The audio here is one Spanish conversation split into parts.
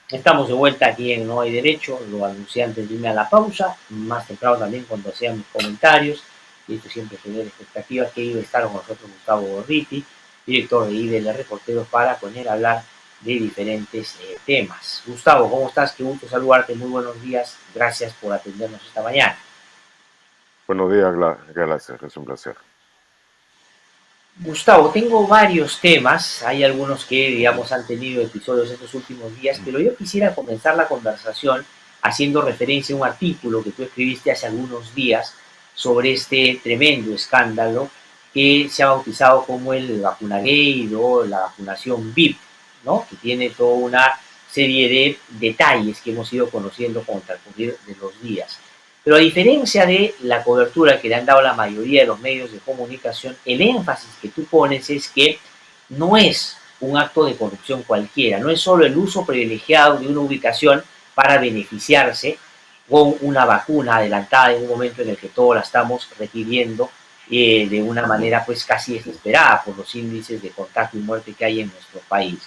Estamos de vuelta aquí en No hay Derecho, lo anuncié antes de irme a la pausa, más temprano también cuando hacían mis comentarios, y esto siempre genera expectativas, que iba a estar con nosotros Gustavo Gorriti, director de IDL Reporteros, para poner a hablar de diferentes temas. Gustavo, ¿cómo estás? Qué gusto saludarte, muy buenos días, gracias por atendernos esta mañana. Buenos días, Galaxia, es un placer. Gustavo, tengo varios temas, hay algunos que, digamos, han tenido episodios estos últimos días, pero yo quisiera comenzar la conversación haciendo referencia a un artículo que tú escribiste hace algunos días sobre este tremendo escándalo que se ha bautizado como el vacunagate o la vacunación VIP, ¿no? Que tiene toda una serie de detalles que hemos ido conociendo con el transcurrir de los días. Pero a diferencia de la cobertura que le han dado la mayoría de los medios de comunicación, el énfasis que tú pones es que no es un acto de corrupción cualquiera, no es solo el uso privilegiado de una ubicación para beneficiarse con una vacuna adelantada en un momento en el que todos la estamos requiriendo de una manera pues casi desesperada por los índices de contagio y muerte que hay en nuestro país.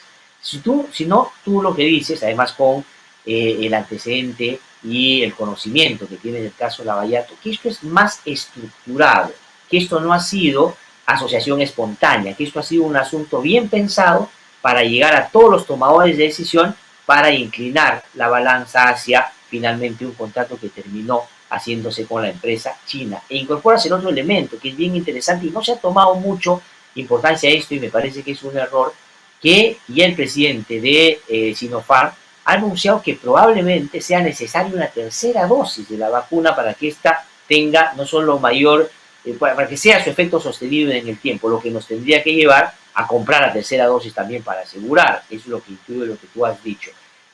Si no, tú lo que dices, además con el antecedente y el conocimiento que tiene del caso Lavallato, que esto es más estructurado, que esto no ha sido asociación espontánea, que esto ha sido un asunto bien pensado para llegar a todos los tomadores de decisión para inclinar la balanza hacia finalmente un contrato que terminó haciéndose con la empresa china. E incorporas el otro elemento que es bien interesante y no se ha tomado mucho importancia a esto y me parece que es un error que ya el presidente de Sinopharm ha anunciado que probablemente sea necesaria una tercera dosis de la vacuna para que ésta tenga no solo mayor, para que sea su efecto sostenido en el tiempo, lo que nos tendría que llevar a comprar la tercera dosis también para asegurar, eso es lo que incluye lo que tú has dicho.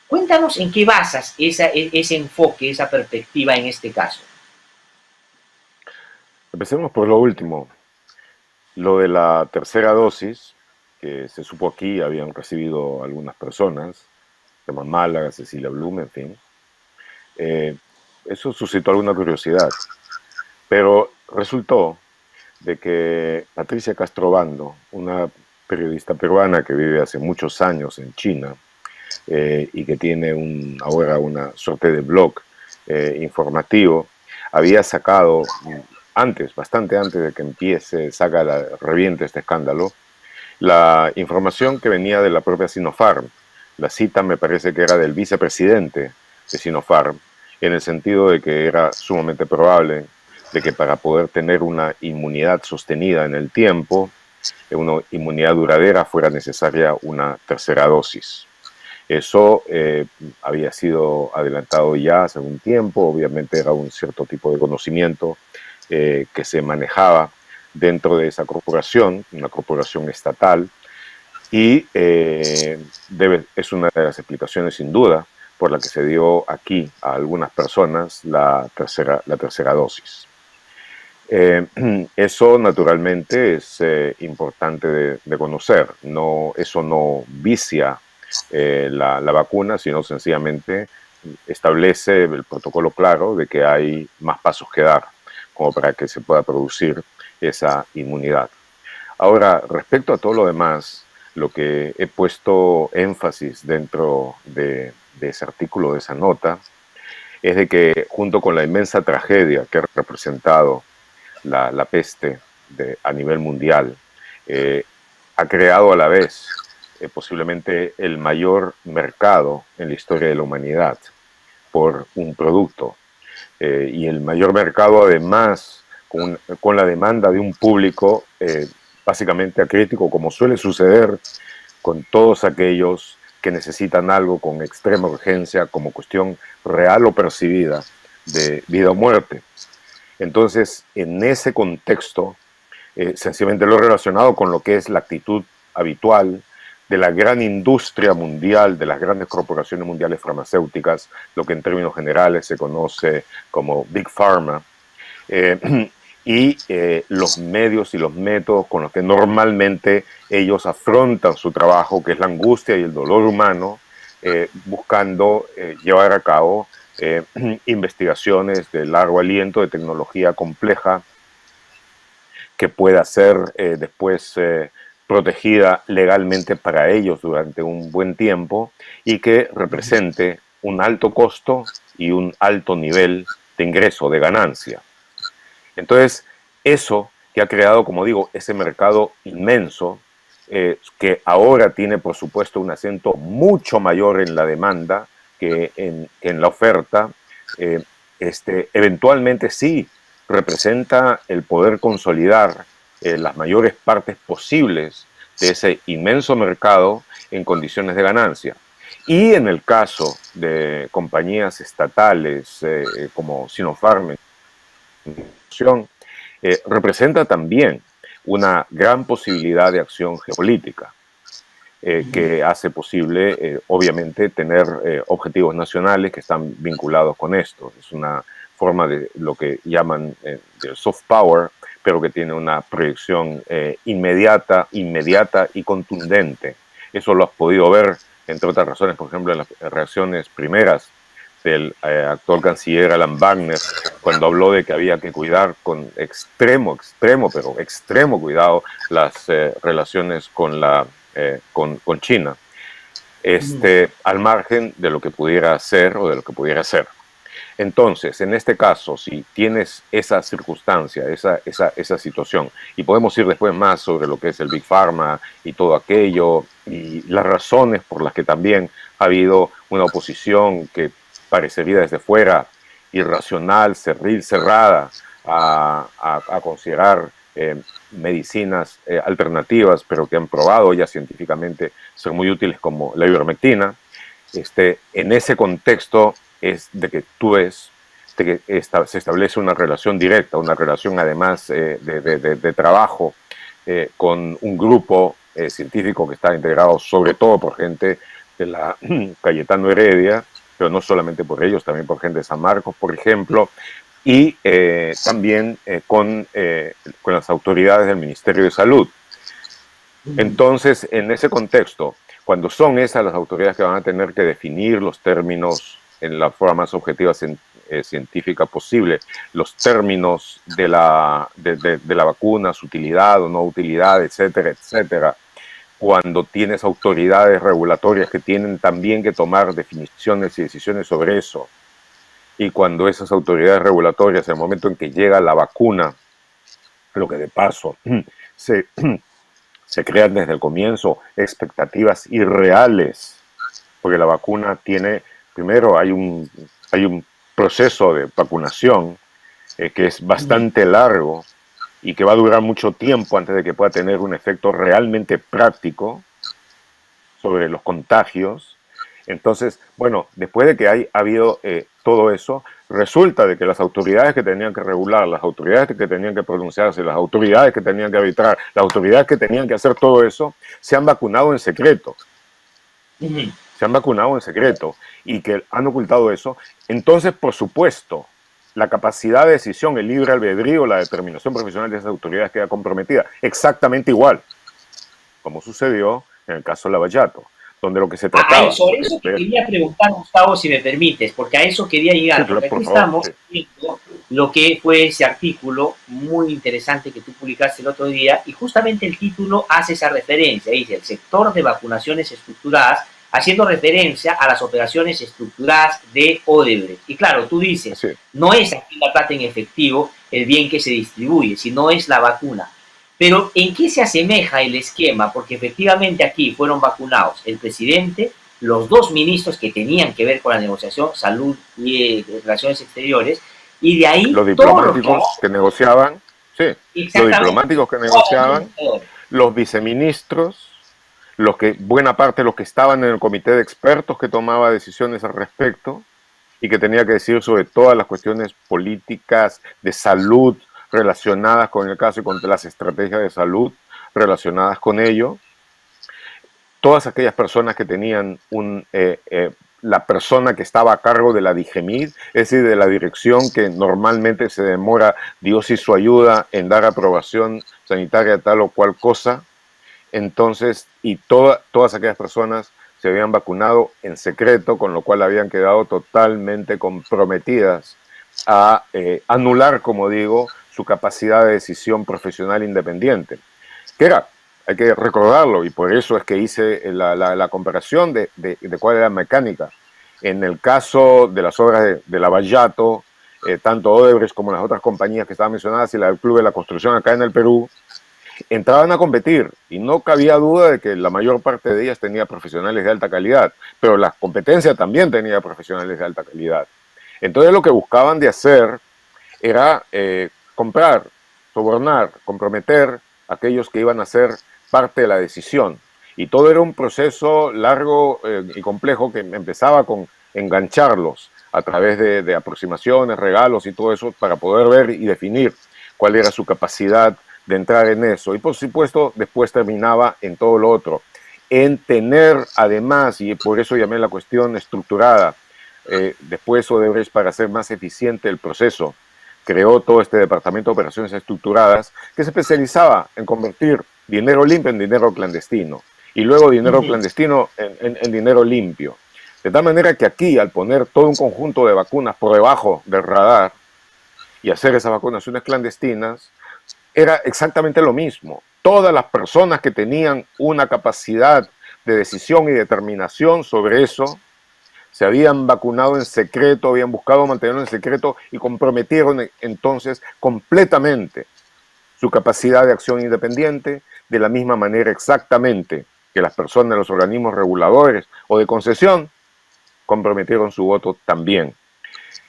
Cuéntanos en qué basas ese enfoque, esa perspectiva en este caso. Empecemos por lo último, lo de la tercera dosis, que se supo aquí, habían recibido algunas personas, Germán Málaga, Cecilia Blum, en fin. Eh, Eso suscitó alguna curiosidad, pero resultó de que Patricia Castrobando, una periodista peruana que vive hace muchos años en China y que tiene ahora una suerte de blog informativo, había sacado antes, bastante antes de que reviente este escándalo, la información que venía de la propia Sinopharm. La cita me parece que era del vicepresidente de Sinopharm, en el sentido de que era sumamente probable de que para poder tener una inmunidad sostenida en el tiempo, una inmunidad duradera, fuera necesaria una tercera dosis. Eso había sido adelantado ya hace un tiempo, obviamente era un cierto tipo de conocimiento que se manejaba dentro de esa corporación, una corporación estatal, y es una de las explicaciones sin duda por la que se dio aquí a algunas personas la tercera dosis. Eh, Eso naturalmente es importante de conocer. No, eso no vicia la vacuna, sino sencillamente establece el protocolo claro de que hay más pasos que dar como para que se pueda producir esa inmunidad. Ahora, respecto a todo lo demás, lo que he puesto énfasis dentro de ese artículo, de esa nota, es de que junto con la inmensa tragedia que ha representado la peste a nivel mundial, eh, ha creado a la vez posiblemente el mayor mercado en la historia de la humanidad por un producto. Y el mayor mercado además con la demanda de un público básicamente acrítico, como suele suceder con todos aquellos que necesitan algo con extrema urgencia como cuestión real o percibida de vida o muerte. Entonces, en ese contexto, sencillamente lo he relacionado con lo que es la actitud habitual de la gran industria mundial, de las grandes corporaciones mundiales farmacéuticas, lo que en términos generales se conoce como Big Pharma, eh, y los medios y los métodos con los que normalmente ellos afrontan su trabajo, que es la angustia y el dolor humano, buscando llevar a cabo investigaciones de largo aliento, de tecnología compleja, que pueda ser después protegida legalmente para ellos durante un buen tiempo y que represente un alto costo y un alto nivel de ingreso, de ganancia. Entonces, eso que ha creado, como digo, ese mercado inmenso, que ahora tiene, por supuesto, un acento mucho mayor en la demanda que en la oferta, eh, eventualmente sí representa el poder consolidar las mayores partes posibles de ese inmenso mercado en condiciones de ganancia. Y en el caso de compañías estatales como Sinopharm, representa también una gran posibilidad de acción geopolítica que hace posible, obviamente, tener objetivos nacionales que están vinculados con esto. Es una forma de lo que llaman de soft power, pero que tiene una proyección inmediata y contundente. Eso lo has podido ver, entre otras razones, por ejemplo, en las reacciones primeras del actual canciller Alan Wagner, cuando habló de que había que cuidar con extremo cuidado las relaciones con China, al margen de lo que pudiera hacer o de lo que pudiera ser. Entonces, en este caso, si tienes esa circunstancia, esa situación, y podemos ir después más sobre lo que es el Big Pharma y todo aquello, y las razones por las que también ha habido una oposición que parecería desde fuera irracional, cerril, cerrada, a considerar medicinas alternativas, pero que han probado ya científicamente ser muy útiles, como la ivermectina. En ese contexto es de que tú ves de que se establece una relación directa, una relación además de trabajo con un grupo científico que está integrado sobre todo por gente de la Cayetano Heredia, pero no solamente por ellos, también por gente de San Marcos, por ejemplo, y también con las autoridades del Ministerio de Salud. Entonces, en ese contexto, cuando son esas las autoridades que van a tener que definir los términos en la forma más objetiva científica posible, los términos de la vacuna, su utilidad o no utilidad, etcétera, etcétera, cuando tienes autoridades regulatorias que tienen también que tomar definiciones y decisiones sobre eso, y cuando esas autoridades regulatorias, en el momento en que llega la vacuna, lo que de paso se crean desde el comienzo expectativas irreales, porque la vacuna tiene, primero hay un proceso de vacunación que es bastante largo y que va a durar mucho tiempo antes de que pueda tener un efecto realmente práctico sobre los contagios. Entonces, bueno, después de que ha habido todo eso, resulta de que las autoridades que tenían que regular, las autoridades que tenían que pronunciarse, las autoridades que tenían que arbitrar, las autoridades que tenían que hacer todo eso, se han vacunado en secreto. Se han vacunado en secreto y que han ocultado eso. Entonces, por supuesto, la capacidad de decisión, el libre albedrío, la determinación profesional de esas autoridades queda comprometida. Exactamente igual, como sucedió en el caso de Lavallato, donde lo que se trataba... Sobre eso te quería preguntar, Gustavo, si me permites, porque a eso quería llegar, sí, porque aquí estamos viendo lo que fue ese artículo muy interesante que tú publicaste el otro día, y justamente el título hace esa referencia, dice, el sector de vacunaciones estructuradas, haciendo referencia a las operaciones estructuradas de Odebrecht. Y claro, tú dices, sí, no es aquí la plata en efectivo el bien que se distribuye, sino es la vacuna. Pero ¿en qué se asemeja el esquema? Porque efectivamente aquí fueron vacunados el presidente, los dos ministros que tenían que ver con la negociación, salud y relaciones exteriores, y de ahí los diplomáticos que negociaban, sí, los diplomáticos que negociaban, los viceministros, buena parte de los que estaban en el comité de expertos que tomaba decisiones al respecto y que tenía que decir sobre todas las cuestiones políticas de salud relacionadas con el caso y con las estrategias de salud relacionadas con ello. Todas aquellas personas que tenían la persona que estaba a cargo de la DIGEMID, es decir, de la dirección que normalmente se demora Dios y su ayuda en dar aprobación sanitaria a tal o cual cosa. Entonces, y todas aquellas personas se habían vacunado en secreto, con lo cual habían quedado totalmente comprometidas a anular, como digo, su capacidad de decisión profesional independiente, que era hay que recordarlo, y por eso es que hice la comparación de cuál era la mecánica. En el caso de las obras de Lavallato, tanto Odebrecht como las otras compañías que estaban mencionadas y la del Club de la Construcción acá en el Perú, entraban a competir y no cabía duda de que la mayor parte de ellas tenía profesionales de alta calidad, pero la competencia también tenía profesionales de alta calidad. Entonces lo que buscaban de hacer era comprar, sobornar, comprometer a aquellos que iban a ser parte de la decisión. Y todo era un proceso largo y complejo que empezaba con engancharlos a través de aproximaciones, regalos y todo eso para poder ver y definir cuál era su capacidad de entrar en eso. Y por supuesto después terminaba en todo lo otro. En tener además, y por eso llamé la cuestión estructurada, después Odebrecht, para hacer más eficiente el proceso, creó todo este departamento de operaciones estructuradas que se especializaba en convertir dinero limpio en dinero clandestino y luego dinero clandestino en dinero limpio. De tal manera que aquí, al poner todo un conjunto de vacunas por debajo del radar y hacer esas vacunaciones clandestinas, era exactamente lo mismo. Todas las personas que tenían una capacidad de decisión y determinación sobre eso se habían vacunado en secreto, habían buscado mantenerlo en secreto y comprometieron entonces completamente su capacidad de acción independiente, de la misma manera exactamente que las personas de los organismos reguladores o de concesión comprometieron su voto también.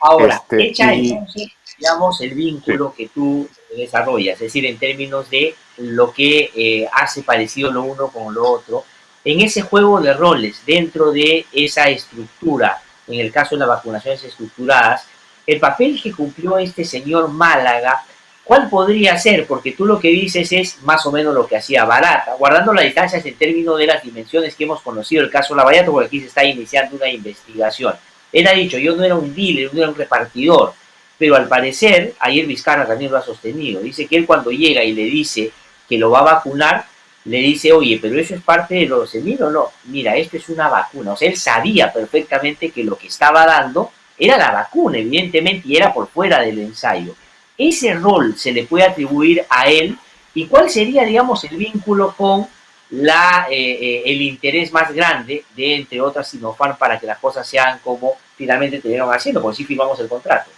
Ahora, hecha entonces, digamos, el Sí. vínculo que tú desarrollas, es decir, en términos de lo que hace parecido lo uno con lo otro, en ese juego de roles, dentro de esa estructura, en el caso de las vacunaciones estructuradas, el papel que cumplió este señor Málaga, ¿cuál podría ser? Porque tú lo que dices es más o menos lo que hacía Barata, guardando las distancias en términos de las dimensiones que hemos conocido, el caso Lavallato, porque aquí se está iniciando una investigación. Él ha dicho, yo no era un dealer, no era un repartidor, pero al parecer, ayer Vizcarra también lo ha sostenido, dice que él cuando llega y le dice que lo va a vacunar, le dice, oye, pero eso es parte de los semil o no, mira, esto es una vacuna, o sea, él sabía perfectamente que lo que estaba dando era la vacuna, evidentemente, y era por fuera del ensayo. Ese rol se le puede atribuir a él, y cuál sería, digamos, el vínculo con el interés más grande de, entre otras, Sinopharm para que las cosas sean como finalmente terminaron haciendo, porque sí firmamos el contrato.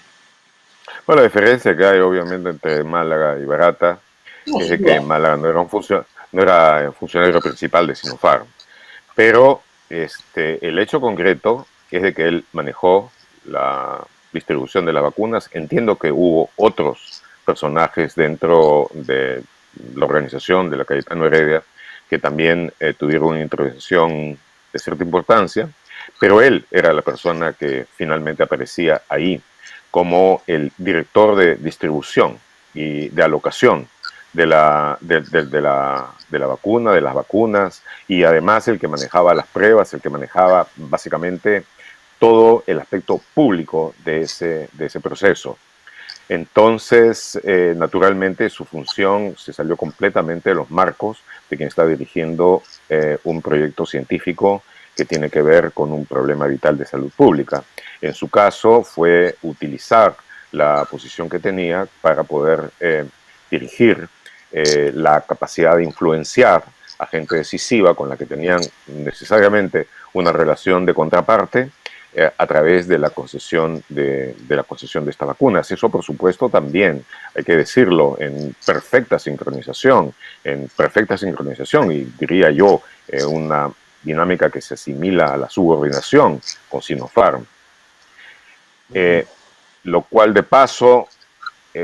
Bueno, la diferencia que hay obviamente entre Málaga y Barata No, es sin de que duda. Málaga no era el funcionario principal de Sinopharm, pero el hecho concreto es de que él manejó la distribución de las vacunas. Entiendo que hubo otros personajes dentro de la organización de la Cayetano Heredia que también tuvieron una intervención de cierta importancia, pero él era la persona que finalmente aparecía ahí como el director de distribución y de alocación de la vacuna, de las vacunas, y además el que manejaba las pruebas, el que manejaba básicamente todo el aspecto público de ese proceso. Entonces, naturalmente, su función se salió completamente de los marcos de quien está dirigiendo un proyecto científico que tiene que ver con un problema vital de salud pública. En su caso, fue utilizar la posición que tenía para poder dirigir la capacidad de influenciar a gente decisiva con la que tenían necesariamente una relación de contraparte a través de la concesión de estas vacunas. Eso, por supuesto, también hay que decirlo en perfecta sincronización, y diría yo, una dinámica que se asimila a la subordinación con Sinopharm. Lo cual, de paso,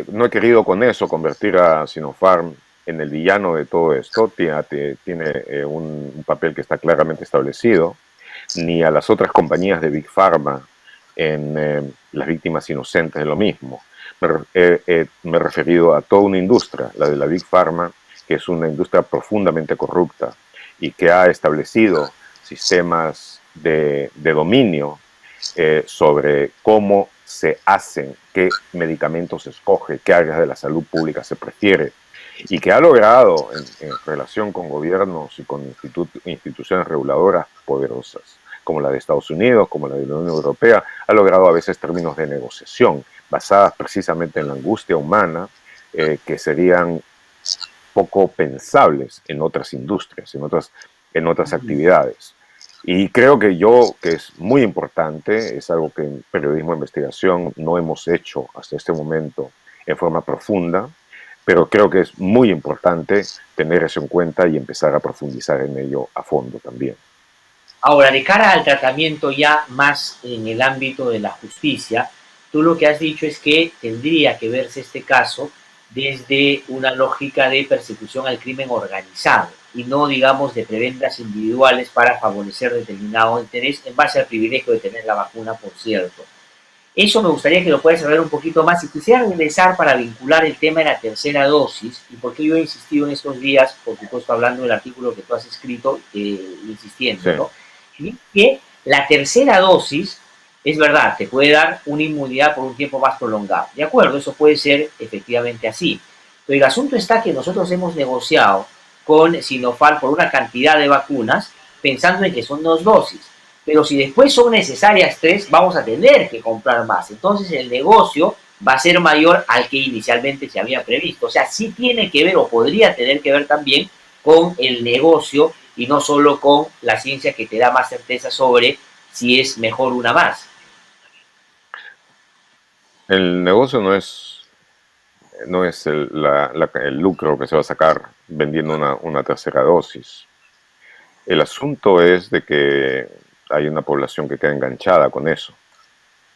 no he querido con eso convertir a Sinopharm en el villano de todo esto. Tiene un papel que está claramente establecido, ni a las otras compañías de Big Pharma en las víctimas inocentes de lo mismo. Me he referido a toda una industria, la de la Big Pharma, que es una industria profundamente corrupta y que ha establecido sistemas de dominio sobre cómo se hacen, qué medicamentos se escoge, qué áreas de la salud pública se prefiere, y que ha logrado, en relación con gobiernos y con instituciones reguladoras poderosas, como la de Estados Unidos, como la de la Unión Europea, ha logrado a veces términos de negociación basadas precisamente en la angustia humana, que serían poco pensables en otras industrias, en otras actividades. Y creo que es muy importante, es algo que en periodismo de investigación no hemos hecho hasta este momento en forma profunda, pero creo que es muy importante tener eso en cuenta y empezar a profundizar en ello a fondo también. Ahora, de cara al tratamiento ya más en el ámbito de la justicia, tú lo que has dicho es que tendría que verse este caso desde una lógica de persecución al crimen organizado y no, digamos, de prebendas individuales para favorecer determinado interés en base al privilegio de tener la vacuna, por cierto. Eso me gustaría que lo puedas saber un poquito más. Y quisiera regresar para vincular el tema de la tercera dosis y por qué yo he insistido en estos días, por supuesto hablando del artículo que tú has escrito, Sí. insistiendo, ¿no? Y que la tercera dosis, es verdad, te puede dar una inmunidad por un tiempo más prolongado. De acuerdo, eso puede ser efectivamente así. Pero el asunto está que nosotros hemos negociado con Sinopharm por una cantidad de vacunas pensando en que son 2 dosis. Pero si después son necesarias 3, vamos a tener que comprar más. Entonces el negocio va a ser mayor al que inicialmente se había previsto. O sea, sí tiene que ver o podría tener que ver también con el negocio y no solo con la ciencia que te da más certeza sobre si es mejor una más. El negocio no es el lucro que se va a sacar vendiendo una tercera dosis. El asunto es de que hay una población que queda enganchada con eso,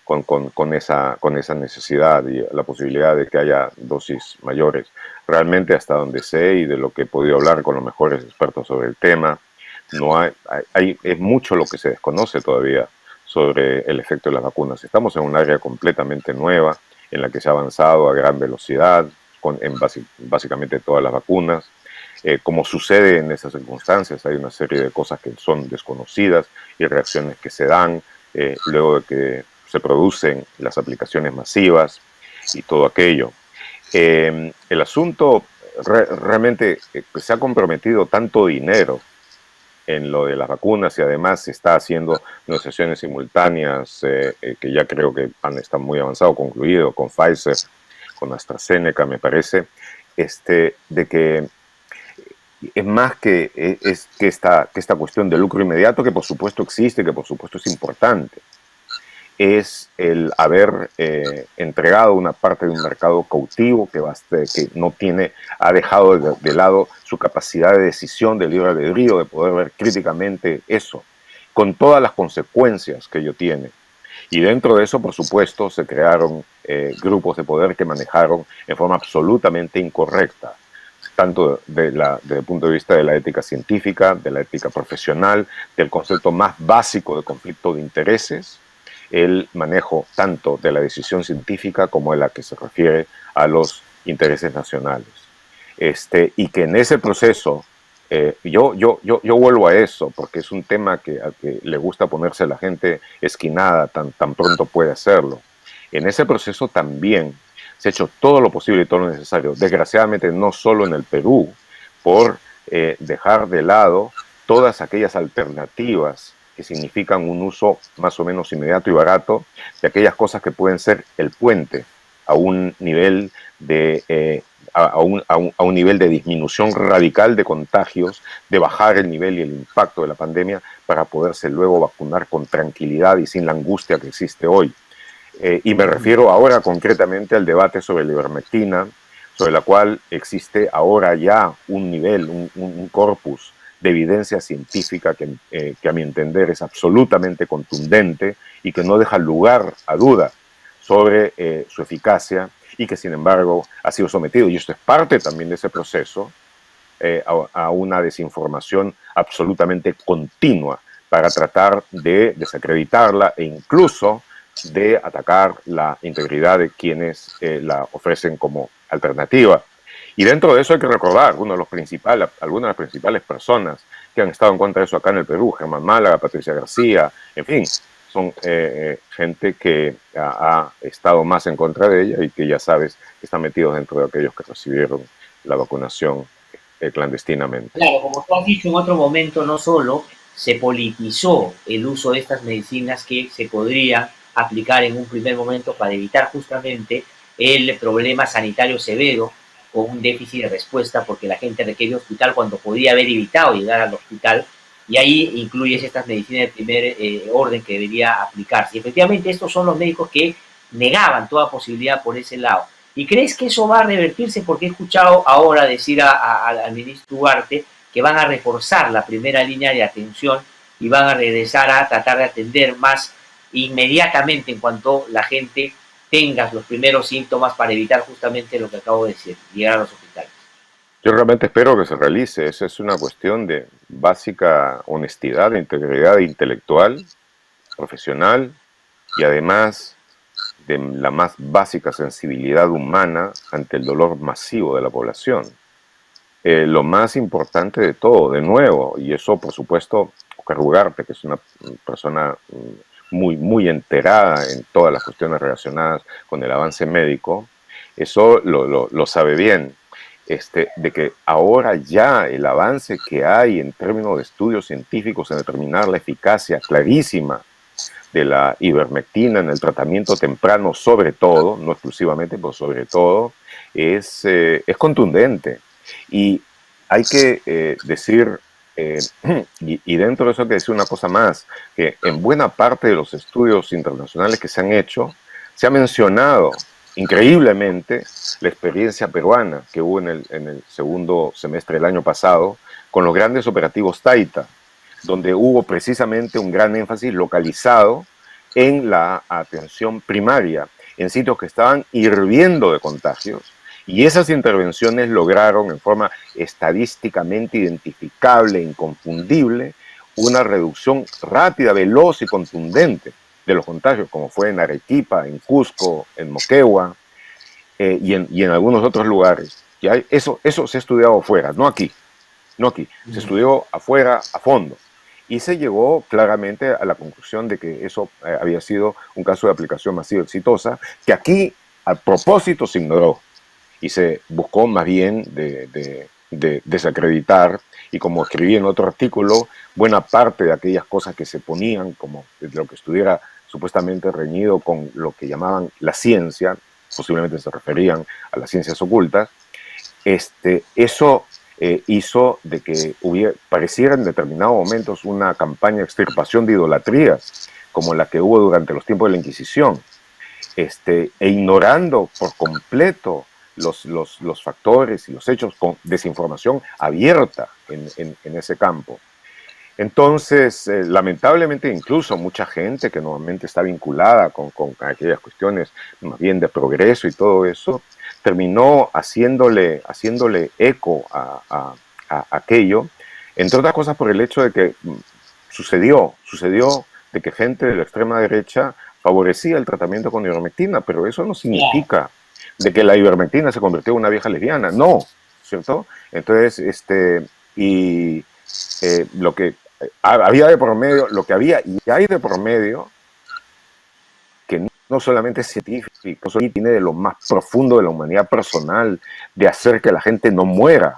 con esa necesidad y la posibilidad de que haya dosis mayores. Realmente, hasta donde sé y de lo que he podido hablar con los mejores expertos sobre el tema, no es mucho lo que se desconoce todavía sobre el efecto de las vacunas. Estamos en un área completamente nueva en la que se ha avanzado a gran velocidad básicamente todas las vacunas. Como sucede en esas circunstancias, hay una serie de cosas que son desconocidas y reacciones que se dan luego de que se producen las aplicaciones masivas y todo aquello. El asunto realmente se ha comprometido tanto dinero en lo de las vacunas y además se está haciendo negociaciones simultáneas que ya creo que están muy avanzado, concluido con Pfizer, con AstraZeneca, me parece, de que es más que esta cuestión de lucro inmediato, que por supuesto existe, que por supuesto es importante, es el haber entregado una parte de un mercado cautivo que no tiene, ha dejado de lado su capacidad de decisión, de libre albedrío, de poder ver críticamente eso, con todas las consecuencias que ello tiene. Y dentro de eso, por supuesto, se crearon grupos de poder que manejaron en forma absolutamente incorrecta, tanto desde el punto de vista de la ética científica, de la ética profesional, del concepto más básico de conflicto de intereses, el manejo tanto de la decisión científica como de la que se refiere a los intereses nacionales. Y que en ese proceso, yo vuelvo a eso, porque es un tema al que le gusta ponerse a la gente esquinada tan pronto puede hacerlo. En ese proceso también se ha hecho todo lo posible y todo lo necesario, desgraciadamente no solo en el Perú, por dejar de lado todas aquellas alternativas que significan un uso más o menos inmediato y barato de aquellas cosas que pueden ser el puente a un nivel a un nivel de disminución radical de contagios, de bajar el nivel y el impacto de la pandemia para poderse luego vacunar con tranquilidad y sin la angustia que existe hoy. Y me refiero ahora concretamente al debate sobre la ivermectina, sobre la cual existe ahora ya un nivel, un corpus de evidencia científica que a mi entender es absolutamente contundente y que no deja lugar a duda sobre su eficacia y que sin embargo ha sido sometido, y esto es parte también de ese proceso, a una desinformación absolutamente continua para tratar de desacreditarla e incluso de atacar la integridad de quienes la ofrecen como alternativa. Y dentro de eso hay que recordar algunas de las principales personas que han estado en contra de eso acá en el Perú: Germán Málaga, Patricia García, en fin, son gente que ha estado más en contra de ella y que ya sabes que están metidos dentro de aquellos que recibieron la vacunación clandestinamente. Claro, como tú has dicho en otro momento, no solo se politizó el uso de estas medicinas que se podría aplicar en un primer momento para evitar justamente el problema sanitario severo con un déficit de respuesta porque la gente requiere hospital cuando podía haber evitado llegar al hospital, y ahí incluyes estas medicinas de primer orden que debería aplicarse. Y efectivamente estos son los médicos que negaban toda posibilidad por ese lado. ¿Y crees que eso va a revertirse? Porque he escuchado ahora decir al ministro Ugarte que van a reforzar la primera línea de atención y van a regresar a tratar de atender más inmediatamente en cuanto la gente tenga los primeros síntomas para evitar justamente lo que acabo de decir, llegar a los hospitales. Yo realmente espero que se realice. Esa es una cuestión de básica honestidad, de integridad intelectual, profesional y además de la más básica sensibilidad humana ante el dolor masivo de la población. Lo más importante de todo, de nuevo, y eso por supuesto, Oscar Ugarte, que es una persona muy enterada en todas las cuestiones relacionadas con el avance médico, eso lo sabe bien, de que ahora ya el avance que hay en términos de estudios científicos en determinar la eficacia clarísima de la ivermectina en el tratamiento temprano, sobre todo, no exclusivamente, pero sobre todo, es contundente. Y hay que decir, y dentro de eso hay que decir una cosa más, que en buena parte de los estudios internacionales que se han hecho, se ha mencionado increíblemente la experiencia peruana que hubo en el segundo semestre del año pasado con los grandes operativos Taita, donde hubo precisamente un gran énfasis localizado en la atención primaria, en sitios que estaban hirviendo de contagios, y esas intervenciones lograron en forma estadísticamente identificable, inconfundible, una reducción rápida, veloz y contundente de los contagios, como fue en Arequipa, en Cusco, en Moquegua y en algunos otros lugares. Eso se ha estudiado afuera, no aquí. Se estudió afuera a fondo. Y se llegó claramente a la conclusión de que eso había sido un caso de aplicación masiva exitosa, que aquí a propósito se ignoró y se buscó más bien de desacreditar, y como escribí en otro artículo, buena parte de aquellas cosas que se ponían como de lo que estuviera supuestamente reñido con lo que llamaban la ciencia, posiblemente se referían a las ciencias ocultas, eso hizo de que pareciera en determinados momentos una campaña de extirpación de idolatrías, como la que hubo durante los tiempos de la Inquisición, e ignorando por completo los factores y los hechos con desinformación abierta en ese campo. Entonces, lamentablemente, incluso mucha gente que normalmente está vinculada con aquellas cuestiones más bien de progreso y todo eso, terminó haciéndole eco a aquello, entre otras cosas por el hecho de que sucedió de que gente de la extrema derecha favorecía el tratamiento con ivermectina, pero eso no significa de que la ivermectina se convirtió en una vieja lesbiana, no, ¿cierto? Entonces, lo que había de por medio, lo que había y hay de por medio, que no solamente es científico, eso tiene de lo más profundo de la humanidad personal, de hacer que la gente no muera.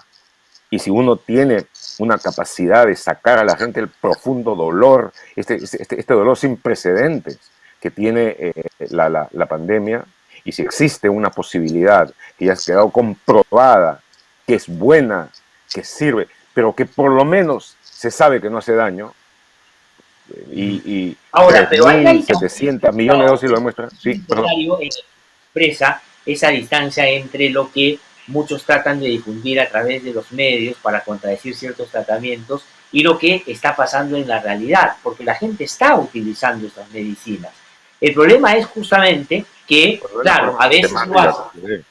Y si uno tiene una capacidad de sacar a la gente el profundo dolor, este dolor sin precedentes que tiene la pandemia, y si existe una posibilidad que ya ha quedado comprobada, que es buena, que sirve, pero que por lo menos se sabe que no hace daño, y ahora, pero hay 3.700 millones de dosis lo demuestran. Sí, perdón. Expresa esa distancia entre lo que muchos tratan de difundir a través de los medios para contradecir ciertos tratamientos y lo que está pasando en la realidad, porque la gente está utilizando estas medicinas. El problema es justamente que, claro, a veces lo hace.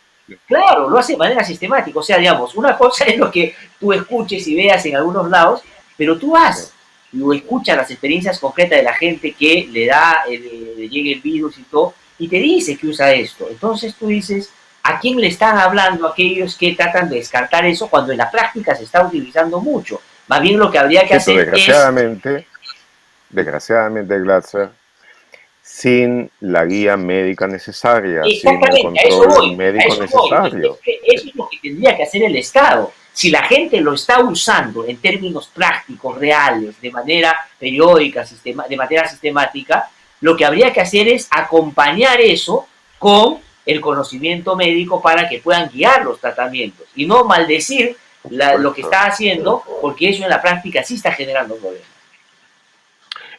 Claro, lo hace de manera sistemática. O sea, digamos, una cosa es lo que tú escuches y veas en algunos lados, pero tú vas o escuchas las experiencias concretas de la gente que le llega el virus y todo, y te dice que usa esto. Entonces tú dices, ¿a quién le están hablando aquellos que tratan de descartar eso cuando en la práctica se está utilizando mucho? Más bien lo que habría que hacer desgraciadamente, Glatzer, sin la guía médica necesaria, sin el control médico necesario. Eso es lo que tendría que hacer el Estado. Si la gente lo está usando en términos prácticos, reales, de manera periódica, de manera sistemática, lo que habría que hacer es acompañar eso con el conocimiento médico para que puedan guiar los tratamientos y no maldecir lo que está haciendo, porque eso en la práctica sí está generando problemas.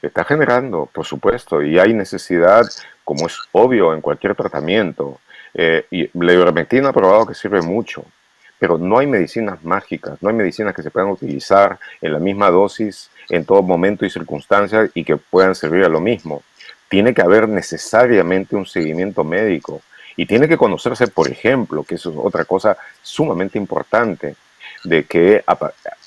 Está generando, por supuesto, y hay necesidad, como es obvio en cualquier tratamiento. Y la ivermectina ha probado que sirve mucho, pero no hay medicinas mágicas, no hay medicinas que se puedan utilizar en la misma dosis, en todo momento y circunstancia, y que puedan servir a lo mismo. Tiene que haber necesariamente un seguimiento médico, y tiene que conocerse, por ejemplo, que eso es otra cosa sumamente importante, de que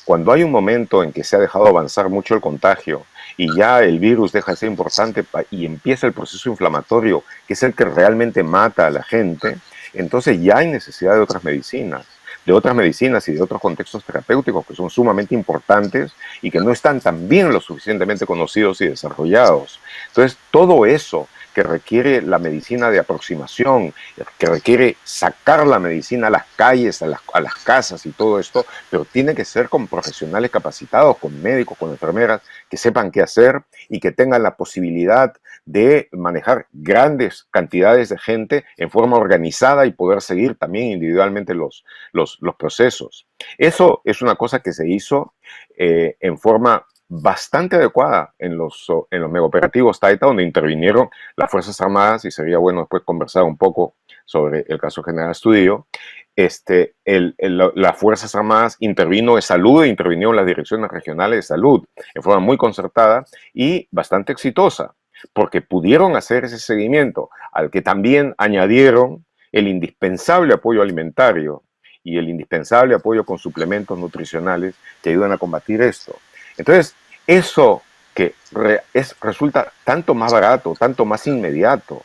cuando hay un momento en que se ha dejado avanzar mucho el contagio y ya el virus deja de ser importante y empieza el proceso inflamatorio, que es el que realmente mata a la gente, entonces ya hay necesidad de otras medicinas y de otros contextos terapéuticos que son sumamente importantes y que no están también lo suficientemente conocidos y desarrollados. Entonces, todo eso que requiere la medicina de aproximación, que requiere sacar la medicina a las calles, a las casas y todo esto, pero tiene que ser con profesionales capacitados, con médicos, con enfermeras, que sepan qué hacer y que tengan la posibilidad de manejar grandes cantidades de gente en forma organizada y poder seguir también individualmente los procesos. Eso es una cosa que se hizo en forma bastante adecuada en los megaoperativos Taita, donde intervinieron las Fuerzas Armadas, y sería bueno después conversar un poco sobre el caso General Astudillo. Las Fuerzas Armadas intervino de salud e intervinieron las direcciones regionales de salud en forma muy concertada y bastante exitosa, porque pudieron hacer ese seguimiento, al que también añadieron el indispensable apoyo alimentario y el indispensable apoyo con suplementos nutricionales que ayudan a combatir esto. Entonces, eso que resulta tanto más barato, tanto más inmediato,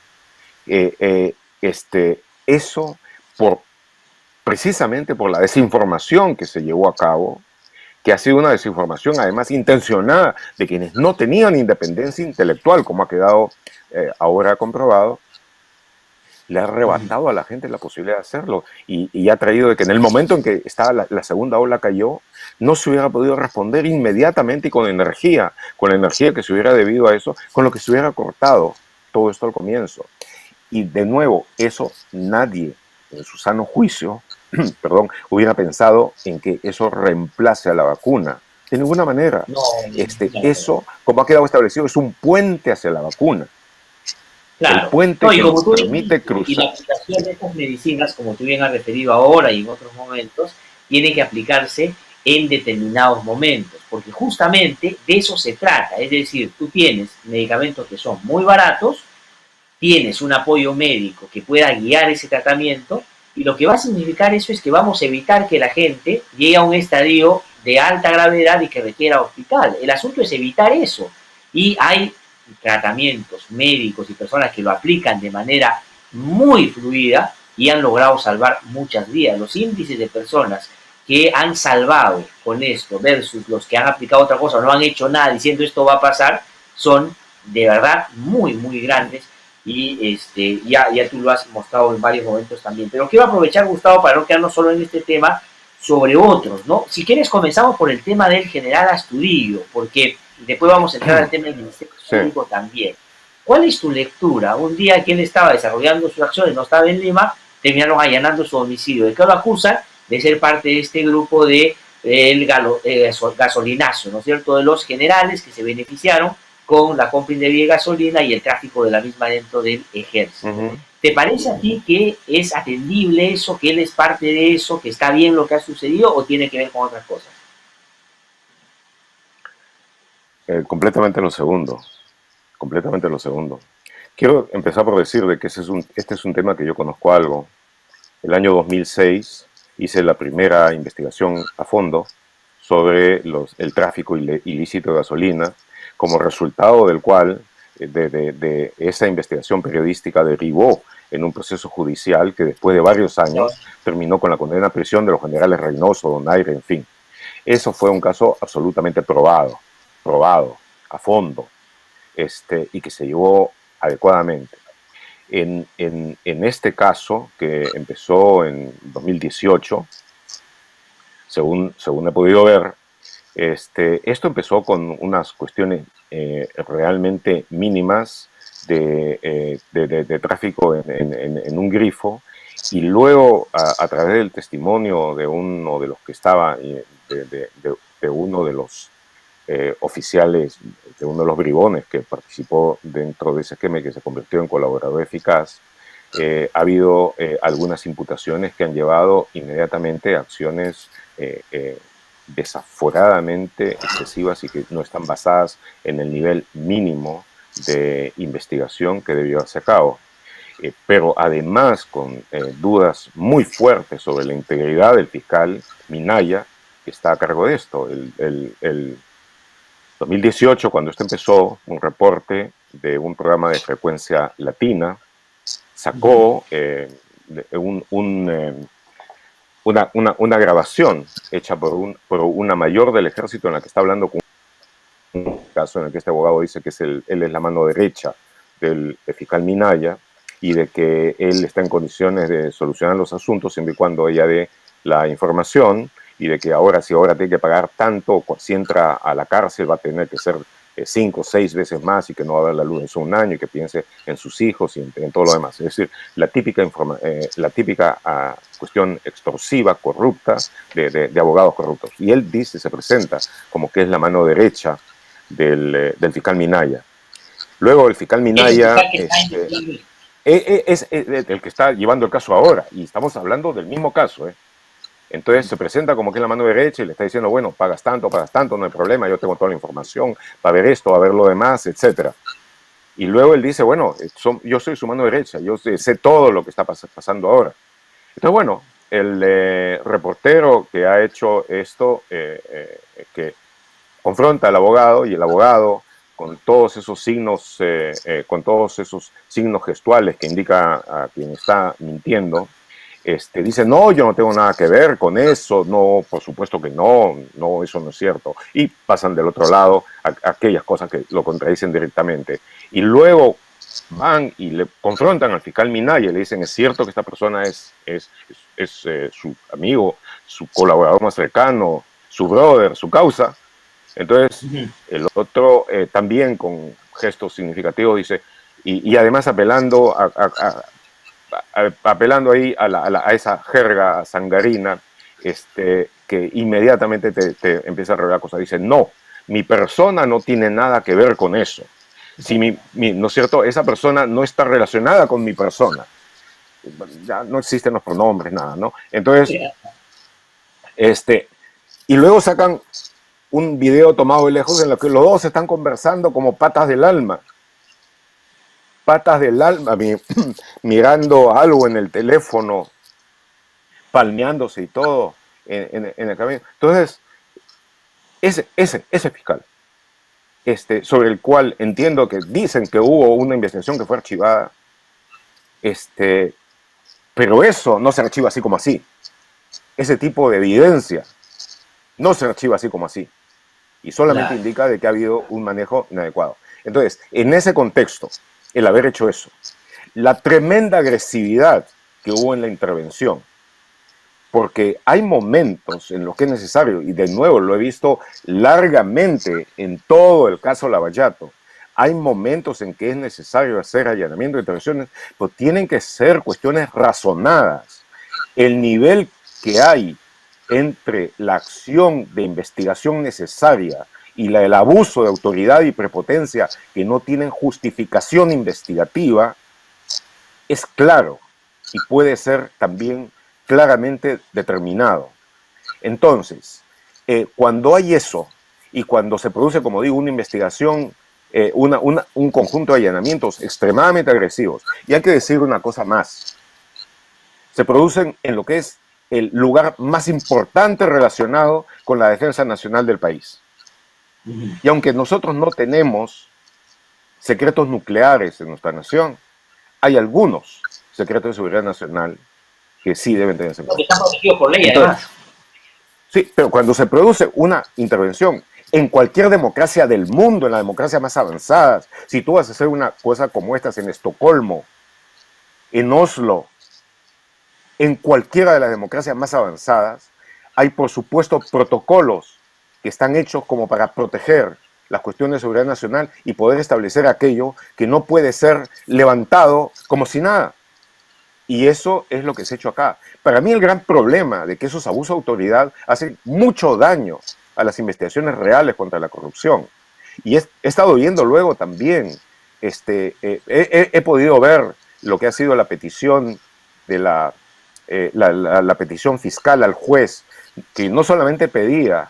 eso precisamente por la desinformación que se llevó a cabo, que ha sido una desinformación además intencionada de quienes no tenían independencia intelectual, como ha quedado ahora comprobado, le ha arrebatado a la gente la posibilidad de hacerlo y ha traído de que en el momento en que estaba la segunda ola cayó, no se hubiera podido responder inmediatamente y con la energía que se hubiera debido a eso, con lo que se hubiera cortado todo esto al comienzo. Y de nuevo, eso nadie en su sano juicio, perdón, hubiera pensado en que eso reemplace a la vacuna. De ninguna manera. No, eso, como ha quedado establecido, es un puente hacia la vacuna. El claro. puente No, y que como nos tú bien permite dices, y la cruzar. aplicación de estas medicinas, como tú bien has referido ahora y en otros momentos, tiene que aplicarse en determinados momentos, porque justamente de eso se trata. Es decir, tú tienes medicamentos que son muy baratos, tienes un apoyo médico que pueda guiar ese tratamiento, y lo que va a significar eso es que vamos a evitar que la gente llegue a un estadio de alta gravedad y que requiera hospital. El asunto es evitar eso. Y hay tratamientos médicos y personas que lo aplican de manera muy fluida y han logrado salvar muchas vidas. Los índices de personas que han salvado con esto versus los que han aplicado otra cosa o no han hecho nada diciendo esto va a pasar son de verdad muy, muy grandes y ya tú lo has mostrado en varios momentos también. Pero quiero aprovechar, Gustavo, para no quedarnos solo en este tema, sobre otros, ¿no? Si quieres, comenzamos por el tema del general Astudillo, porque después vamos a entrar al tema del Ministerio Público también. ¿Cuál es tu lectura? Un día que él estaba desarrollando sus acciones, no estaba en Lima, terminaron allanando su domicilio. ¿De qué lo acusan? De ser parte de este grupo de gasolinazo, ¿no es cierto? De los generales que se beneficiaron con la compra indebida de gasolina y el tráfico de la misma dentro del ejército. ¿Te parece a ti que es atendible eso, que él es parte de eso, que está bien lo que ha sucedido o tiene que ver con otras cosas? Completamente lo segundo, completamente lo segundo. Quiero empezar por decir de que este es un tema que yo conozco algo. El año 2006 hice la primera investigación a fondo sobre el tráfico ilícito de gasolina, como resultado del cual de esa investigación periodística derivó en un proceso judicial que después de varios años terminó con la condena a prisión de los generales Reynoso, Donaire, en fin. Eso fue un caso absolutamente probado a fondo, y que se llevó adecuadamente. En este caso, que empezó en 2018, según he podido ver, esto empezó con unas cuestiones realmente mínimas de tráfico en un grifo, y luego a través del testimonio de uno de los que estaba, de uno de los oficiales, de uno de los bribones que participó dentro de ese esquema y que se convirtió en colaborador eficaz, ha habido algunas imputaciones que han llevado inmediatamente a acciones desaforadamente excesivas y que no están basadas en el nivel mínimo de investigación que debió hacerse a cabo. Pero además con dudas muy fuertes sobre la integridad del fiscal Minaya, que está a cargo de esto. El 2018, cuando esto empezó, un reporte de un programa de frecuencia latina sacó una grabación hecha por una mayor del ejército en la que está hablando con un caso en el que este abogado dice que él es la mano derecha del fiscal Minaya y de que él está en condiciones de solucionar los asuntos siempre y cuando ella dé la información, y de que ahora, si ahora tiene que pagar tanto, si entra a la cárcel va a tener que ser 5 o 6 veces más y que no va a ver la luz en solo un año, y que piense en sus hijos y en todo lo demás. Es decir, la típica cuestión extorsiva, corrupta, de abogados corruptos. Y él se presenta como que es la mano derecha del fiscal Minaya. Luego el fiscal Minaya es el que está llevando el caso ahora, y estamos hablando del mismo caso, Entonces se presenta como que es la mano derecha y le está diciendo, bueno, pagas tanto, no hay problema, yo tengo toda la información, va a ver esto, va a ver lo demás, etc. Y luego él dice, bueno, yo soy su mano derecha, yo sé todo lo que está pasando ahora. Entonces, bueno, el reportero que ha hecho esto, que confronta al abogado, y el abogado, con todos esos signos gestuales que indica a quien está mintiendo, dice, no, yo no tengo nada que ver con eso, no, por supuesto que no, eso no es cierto. Y pasan del otro lado a aquellas cosas que lo contradicen directamente. Y luego van y le confrontan al fiscal Minaya y le dicen, es cierto que esta persona es su amigo, su colaborador más cercano, su brother, su causa. Entonces, el otro también con gestos significativos dice, y además apelando ahí a esa jerga sangarina, que inmediatamente te empieza a revelar cosas. Dice, no, mi persona no tiene nada que ver con eso. Si ¿no es cierto? Esa persona no está relacionada con mi persona. Ya no existen los pronombres, nada, ¿no? Entonces, y luego sacan un video tomado de lejos en el que los dos están conversando como patas del alma, mirando algo en el teléfono, palmeándose y todo en el camino. Entonces, ese fiscal, sobre el cual entiendo que dicen que hubo una investigación que fue archivada, pero eso no se archiva así como así. Ese tipo de evidencia no se archiva así como así. Y solamente indica de que ha habido un manejo inadecuado. Entonces, en ese contexto, el haber hecho eso, la tremenda agresividad que hubo en la intervención, porque hay momentos en los que es necesario, y de nuevo lo he visto largamente en todo el caso Lavallato, hay momentos en que es necesario hacer allanamiento de intervenciones, pero tienen que ser cuestiones razonadas. El nivel que hay entre la acción de investigación necesaria y el abuso de autoridad y prepotencia que no tienen justificación investigativa es claro y puede ser también claramente determinado. Entonces, cuando hay eso y cuando se produce, como digo, una investigación, un conjunto de allanamientos extremadamente agresivos, y hay que decir una cosa más, se producen en lo que es el lugar más importante relacionado con la defensa nacional del país. Y aunque nosotros no tenemos secretos nucleares en nuestra nación, hay algunos secretos de seguridad nacional que sí deben tener secretos. Porque están protegidos por ley, además. Sí, pero cuando se produce una intervención en cualquier democracia del mundo, en la democracia más avanzada, si tú vas a hacer una cosa como estas en Estocolmo, en Oslo, en cualquiera de las democracias más avanzadas, hay por supuesto protocolos que están hechos como para proteger las cuestiones de seguridad nacional y poder establecer aquello que no puede ser levantado como si nada. Y eso es lo que se ha hecho acá. Para mí el gran problema de que esos abusos de autoridad hacen mucho daño a las investigaciones reales contra la corrupción. Y he estado viendo luego también, he podido ver lo que ha sido la petición de la petición fiscal al juez, que no solamente pedía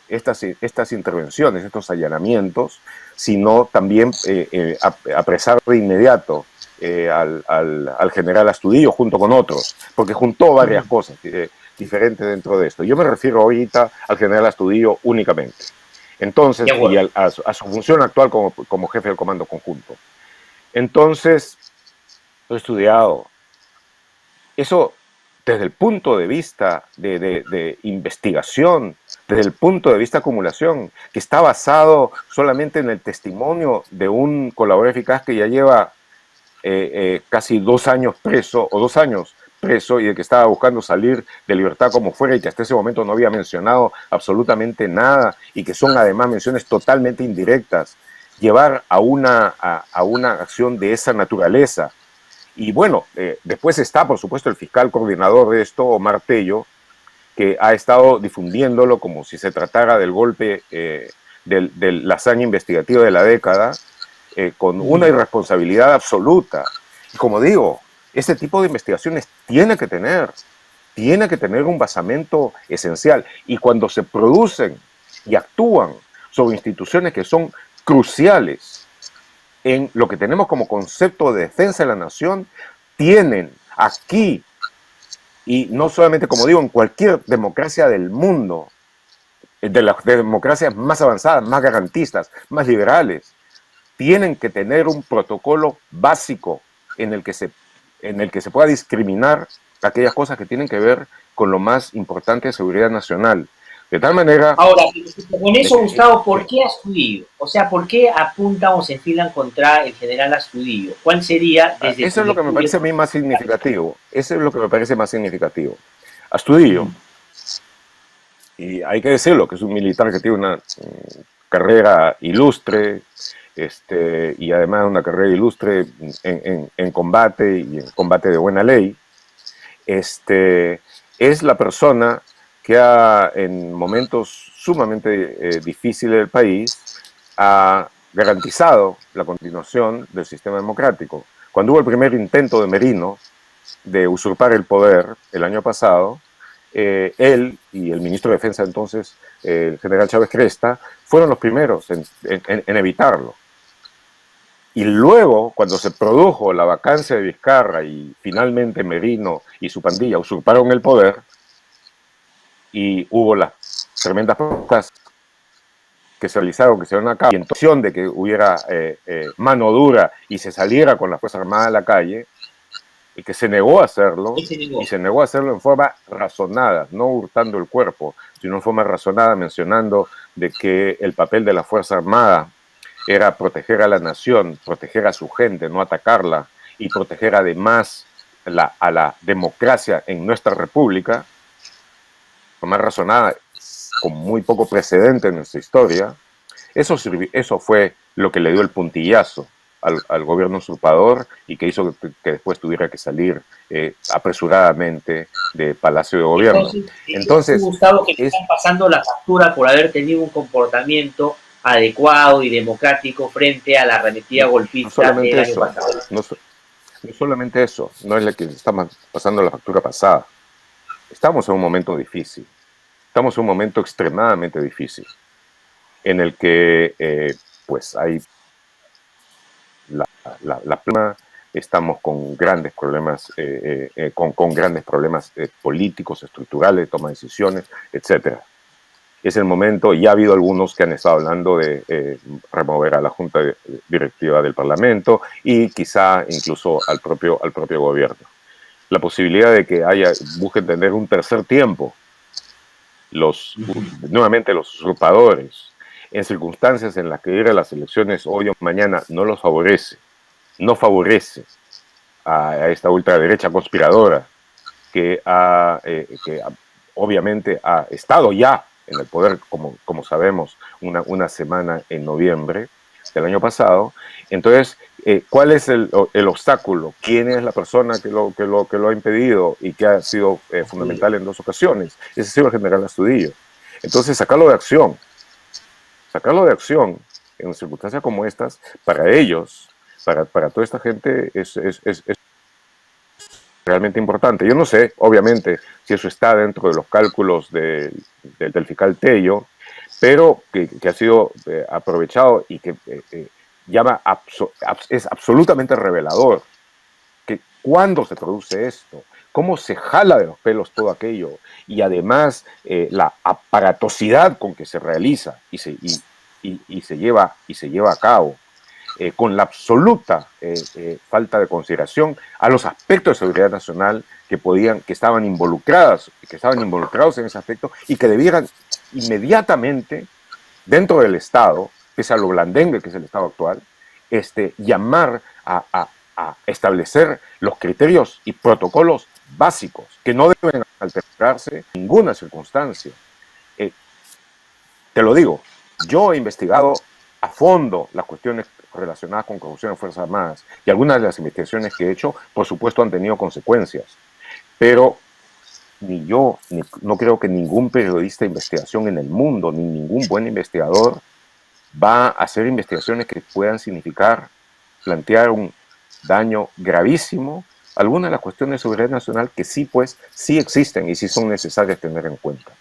estas intervenciones, estos allanamientos, sino también apresar de inmediato al general Astudillo junto con otros, porque juntó varias cosas diferentes dentro de esto. Yo me refiero ahorita al general Astudillo únicamente. Entonces, y a su función actual como jefe del comando conjunto. Entonces, lo he estudiado. Eso, desde el punto de vista de investigación, desde el punto de vista de acumulación, que está basado solamente en el testimonio de un colaborador eficaz que ya lleva casi 2 años preso, o 2 años preso, y de que estaba buscando salir de libertad como fuera, y que hasta ese momento no había mencionado absolutamente nada, y que son además menciones totalmente indirectas, llevar a una acción de esa naturaleza. Y bueno, después está, por supuesto, el fiscal coordinador de esto, Omar Tello, que ha estado difundiéndolo como si se tratara del golpe, de la hazaña investigativa de la década, con una irresponsabilidad absoluta. Y como digo, este tipo de investigaciones tiene que tener un basamento esencial. Y cuando se producen y actúan sobre instituciones que son cruciales en lo que tenemos como concepto de defensa de la nación, tienen aquí, y no solamente, como digo, en cualquier democracia del mundo, de las democracias más avanzadas, más garantistas, más liberales, tienen que tener un protocolo básico en el que se pueda discriminar aquellas cosas que tienen que ver con lo más importante de seguridad nacional. De tal manera... Ahora, con eso, Gustavo, ¿por qué Astudillo? O sea, ¿por qué apuntan o se enfilan contra el general Astudillo? ¿Cuál sería desde Eso es lo que me parece a mí más significativo. Eso es lo que me parece más significativo. Astudillo, y hay que decirlo, que es un militar que tiene una carrera ilustre, y además una carrera ilustre en combate y en combate de buena ley, es la persona que en momentos sumamente difíciles del país ha garantizado la continuación del sistema democrático. Cuando hubo el primer intento de Merino de usurpar el poder el año pasado, él y el ministro de Defensa entonces, el general Chávez Cresta, fueron los primeros en evitarlo. Y luego, cuando se produjo la vacancia de Vizcarra y finalmente Merino y su pandilla usurparon el poder y hubo las tremendas protestas que se realizaron, que se dieron a cabo, y en intención de que hubiera mano dura y se saliera con la Fuerza Armada a la calle, y que se negó a hacerlo, y se negó a hacerlo en forma razonada, no hurtando el cuerpo, sino en forma razonada, mencionando de que el papel de la Fuerza Armada era proteger a la nación, proteger a su gente, no atacarla, y proteger además a la democracia en nuestra república, más razonada, con muy poco precedente en nuestra historia. Eso fue lo que le dio el puntillazo al gobierno usurpador y que hizo que después tuviera que salir apresuradamente de Palacio de Gobierno. Entonces Gustavo, que están pasando la factura por haber tenido un comportamiento adecuado y democrático frente a la arremetida golpista del año pasado. No solamente eso, no es la que estamos pasando la factura pasada. Estamos en un momento difícil. Estamos en un momento extremadamente difícil, en el que pues hay la plena, estamos con grandes problemas, con grandes problemas políticos, estructurales, toma de decisiones, etc. Es el momento, y ya ha habido algunos que han estado hablando de remover a la Junta Directiva del Parlamento y quizá incluso al propio gobierno. La posibilidad de que busquen tener un tercer tiempo, nuevamente los usurpadores, en circunstancias en las que ir a las elecciones hoy o mañana no los favorece, no favorece a esta ultraderecha conspiradora que obviamente ha estado ya en el poder, como sabemos, una semana en noviembre del año pasado. Entonces, ¿cuál es el obstáculo? ¿Quién es la persona que lo ha impedido y que ha sido fundamental en dos ocasiones? Ese ha sido el general Astudillo. Entonces, sacarlo de acción en circunstancias como estas, para ellos, para toda esta gente, es realmente importante. Yo no sé, obviamente, si eso está dentro de los cálculos del fiscal Tello, pero que ha sido aprovechado y que es absolutamente revelador que cuando se produce esto, cómo se jala de los pelos todo aquello y además la aparatosidad con que se realiza y se lleva a cabo, con la absoluta falta de consideración a los aspectos de seguridad nacional que estaban involucrados en ese aspecto y que debieran inmediatamente, dentro del Estado, pese a lo blandengue que es el Estado actual, llamar a establecer los criterios y protocolos básicos que no deben alterarse en ninguna circunstancia. Te lo digo, yo he investigado a fondo las cuestiones relacionadas con corrupción en Fuerzas Armadas y algunas de las investigaciones que he hecho, por supuesto, han tenido consecuencias, pero no creo que ningún periodista de investigación en el mundo, ni ningún buen investigador va a hacer investigaciones que puedan significar plantear un daño gravísimo a algunas de las cuestiones de seguridad nacional que sí existen y sí son necesarias tener en cuenta.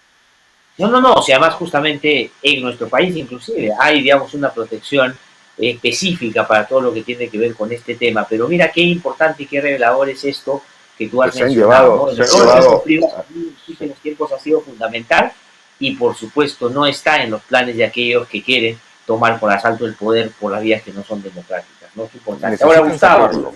No, o sea, además justamente en nuestro país inclusive hay, digamos, una protección específica para todo lo que tiene que ver con este tema, pero mira qué importante y qué revelador es esto que tú has mencionado, ¿no? En los últimos tiempos ha sido fundamental y por supuesto no está en los planes de aquellos que quieren tomar por asalto el poder por las vías que no son democráticas, ¿no? Es importante. Ahora, Gustavo,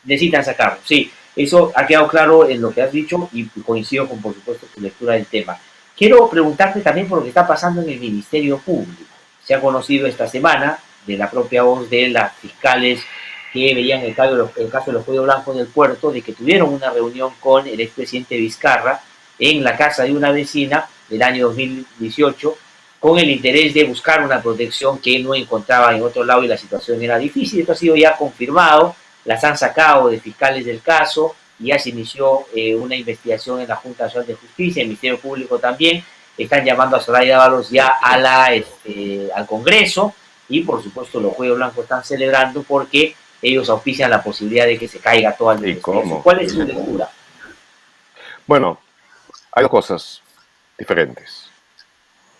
necesitan sacarlo, sí, eso ha quedado claro en lo que has dicho y coincido con, por supuesto, tu lectura del tema. Quiero preguntarte también por lo que está pasando en el Ministerio Público. Se ha conocido esta semana, de la propia voz de las fiscales que veían el caso de los cuellos blancos del puerto, de que tuvieron una reunión con el expresidente Vizcarra en la casa de una vecina del año 2018, con el interés de buscar una protección que no encontraba en otro lado y la situación era difícil. Esto ha sido ya confirmado, las han sacado de fiscales del caso, ya se inició una investigación en la Junta Nacional de Justicia, el Ministerio Público también, están llamando a Soraya Dávalos ya al Congreso y por supuesto los Cuellos Blancos están celebrando porque ellos auspician la posibilidad de que se caiga toda la investigación. ¿Cuál es su lectura? Bueno, hay cosas diferentes.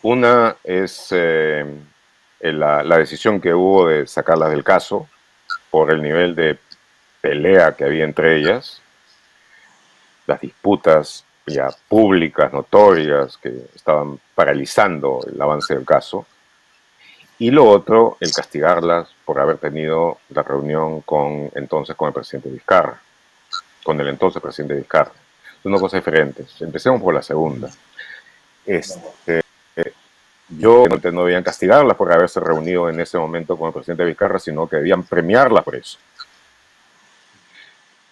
Una es la decisión que hubo de sacarlas del caso por el nivel de pelea que había entre ellas, las disputas ya públicas, notorias, que estaban paralizando el avance del caso. Y lo otro, el castigarlas por haber tenido la reunión con el presidente Vizcarra, con el entonces presidente Vizcarra. Son dos cosas diferentes. Empecemos por la segunda. Yo no debían castigarlas por haberse reunido en ese momento con el presidente Vizcarra, sino que debían premiarla por eso.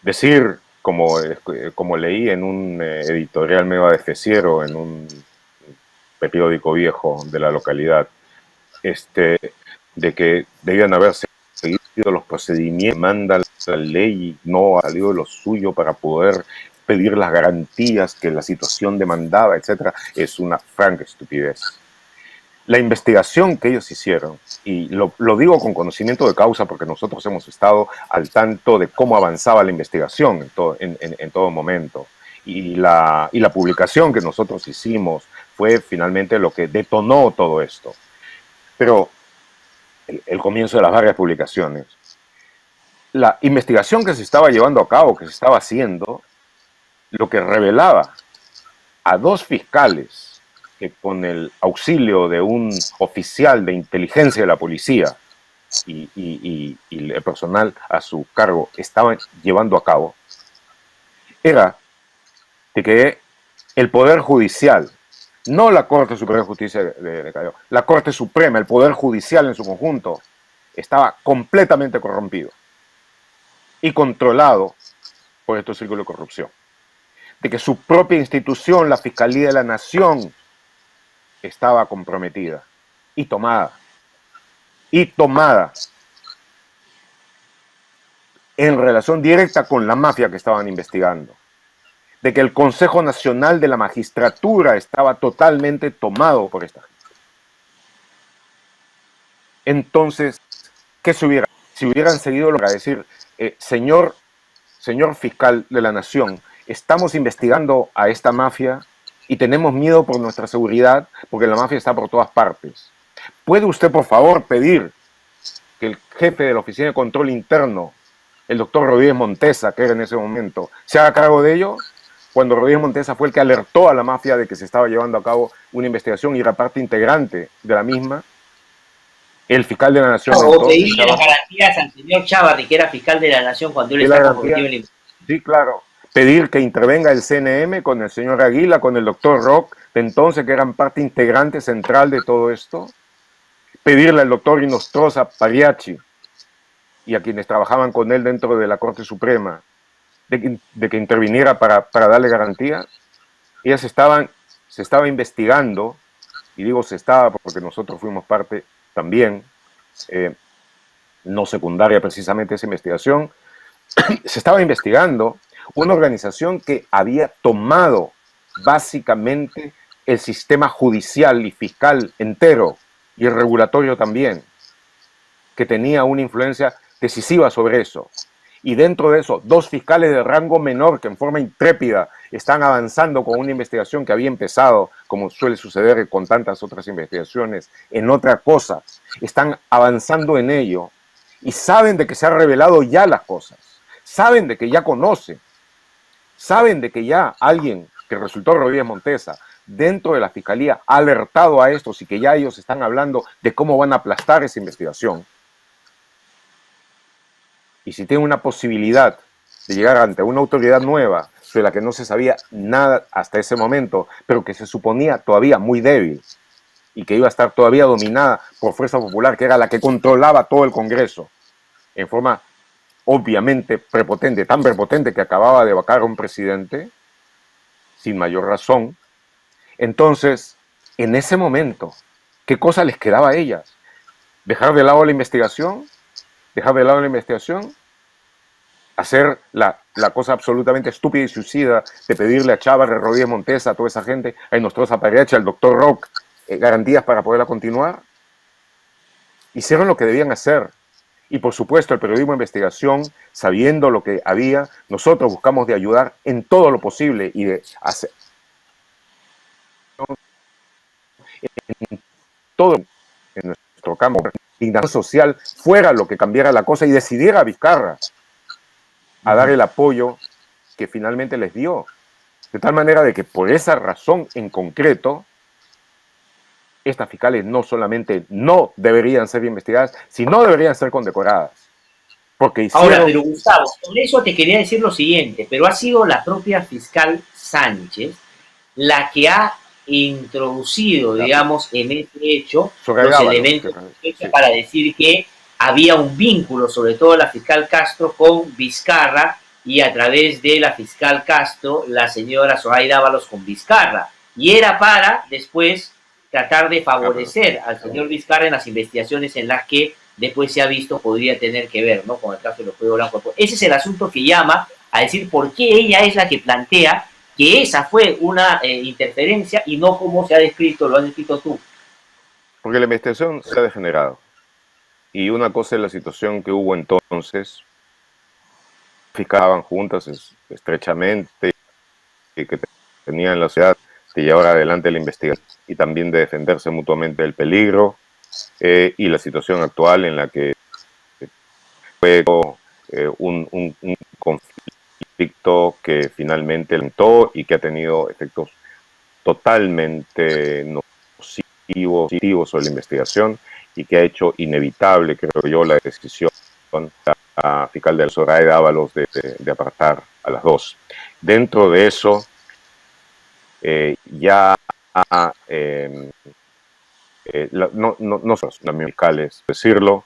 Decir, como leí en un editorial medio adefesiero en un periódico viejo de la localidad, de que debían haber seguido los procedimientos que manda la ley y no ha salido lo suyo para poder pedir las garantías que la situación demandaba, etcétera, es una franca estupidez. La investigación que ellos hicieron, y lo digo con conocimiento de causa porque nosotros hemos estado al tanto de cómo avanzaba la investigación en todo momento, y la publicación que nosotros hicimos fue finalmente lo que detonó todo esto. Pero el comienzo de las varias publicaciones, la investigación que se estaba llevando a cabo, que se estaba haciendo, lo que revelaba a dos fiscales que con el auxilio de un oficial de inteligencia de la policía y el personal a su cargo estaban llevando a cabo, era de que el Poder Judicial, no la Corte Suprema de Justicia de Callao, la Corte Suprema, el Poder Judicial en su conjunto, estaba completamente corrompido y controlado por estos círculos de corrupción. De que su propia institución, la Fiscalía de la Nación, estaba comprometida y tomada en relación directa con la mafia que estaban investigando, de que el Consejo Nacional de la Magistratura estaba totalmente tomado por esta gente. Entonces, ¿qué se hubiera? Si hubieran seguido lo que decir, señor fiscal de la Nación, estamos investigando a esta mafia y tenemos miedo por nuestra seguridad porque la mafia está por todas partes. ¿Puede usted, por favor, pedir que el jefe de la Oficina de Control Interno, el doctor Rodríguez Montesa, que era en ese momento, se haga cargo de ello? Cuando Rodríguez Montesa fue el que alertó a la mafia de que se estaba llevando a cabo una investigación y era parte integrante de la misma, el fiscal de la Nación... O pedirle las garantías al señor Chávarri, que era fiscal de la Nación, cuando él está comprometido en la investigación. Sí, claro. Pedir que intervenga el CNM con el señor Aguila, con el doctor Rock, de entonces que eran parte integrante central de todo esto. Pedirle al doctor Inostroza Pariachi y a quienes trabajaban con él dentro de la Corte Suprema de que interviniera para darle garantías. Ellas se estaba investigando, y digo se estaba porque nosotros fuimos parte también, no secundaria precisamente esa investigación, se estaba investigando una organización que había tomado básicamente el sistema judicial y fiscal entero y el regulatorio también, que tenía una influencia decisiva sobre eso. Y dentro de eso, dos fiscales de rango menor que en forma intrépida están avanzando con una investigación que había empezado, como suele suceder con tantas otras investigaciones, en otra cosa. Están avanzando en ello y saben de que se han revelado ya las cosas. Saben de que ya conocen. Saben de que ya alguien que resultó Rodríguez Montesa dentro de la fiscalía ha alertado a estos y que ya ellos están hablando de cómo van a aplastar esa investigación. Y si tienen una posibilidad de llegar ante una autoridad nueva de la que no se sabía nada hasta ese momento, pero que se suponía todavía muy débil y que iba a estar todavía dominada por Fuerza Popular, que era la que controlaba todo el Congreso, en forma obviamente prepotente, tan prepotente que acababa de vacar a un presidente, sin mayor razón. Entonces, en ese momento, ¿qué cosa les quedaba a ellas? ¿Dejar de lado la investigación? ¿Dejar de lado la investigación? ¿Hacer la cosa absolutamente estúpida y suicida de pedirle a Chávarri, Rodríguez Montesa, a toda esa gente, a Inostroza Pariachi, al doctor Rock, garantías para poderla continuar? Hicieron lo que debían hacer. Y por supuesto el periodismo de investigación, sabiendo lo que había, nosotros buscamos de ayudar en todo lo posible y de hacer en todo en nuestro campo, indignación social fuera lo que cambiara la cosa y decidiera Vizcarra a dar el apoyo que finalmente les dio. De tal manera de que por esa razón en concreto, estas fiscales no solamente no deberían ser investigadas, sino deberían ser condecoradas. Porque hicieron... Ahora, pero Gustavo, sobre eso te quería decir lo siguiente, pero ha sido la propia fiscal Sánchez la que ha introducido, digamos, en este hecho los elementos para decir que había un vínculo, sobre todo la fiscal Castro, con Vizcarra y a través de la fiscal Castro, la señora Zoraida Ábalos con Vizcarra. Y era para después tratar de favorecer al señor Vizcarra en las investigaciones en las que después se ha visto podría tener que ver, ¿no?, con el caso de los Juegos Blancos. Ese es el asunto que llama a decir por qué ella es la que plantea que esa fue una interferencia y no como se ha descrito, lo has descrito tú. Porque la investigación se ha degenerado. Y una cosa es la situación que hubo entonces, fiscalaban juntas estrechamente, que tenían la sociedad de llevar adelante la investigación y también de defenderse mutuamente del peligro, y la situación actual en la que fue un conflicto que finalmente lentó y que ha tenido efectos totalmente nocivos sobre la investigación y que ha hecho inevitable, creo yo, la decisión a fiscal de Zoraida Ábalos de apartar a las dos. Dentro de eso, ya no son los fiscales decirlo,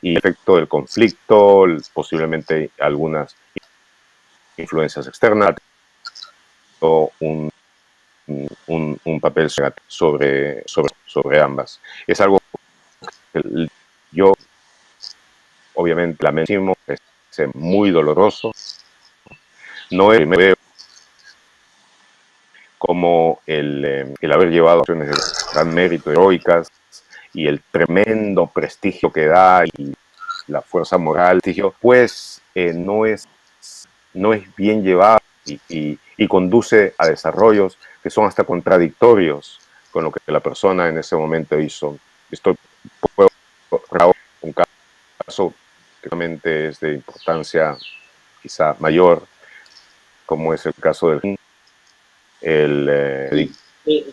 y el efecto del conflicto, posiblemente algunas influencias externas, o un un papel sobre ambas. Es algo que yo obviamente lamento, es muy doloroso. No es veo como el haber llevado acciones de gran mérito, heroicas, y el tremendo prestigio que da y la fuerza moral, pues no es bien llevado y conduce a desarrollos que son hasta contradictorios con lo que la persona en ese momento hizo. Esto puedo un caso que realmente es de importancia quizá mayor, como es el caso del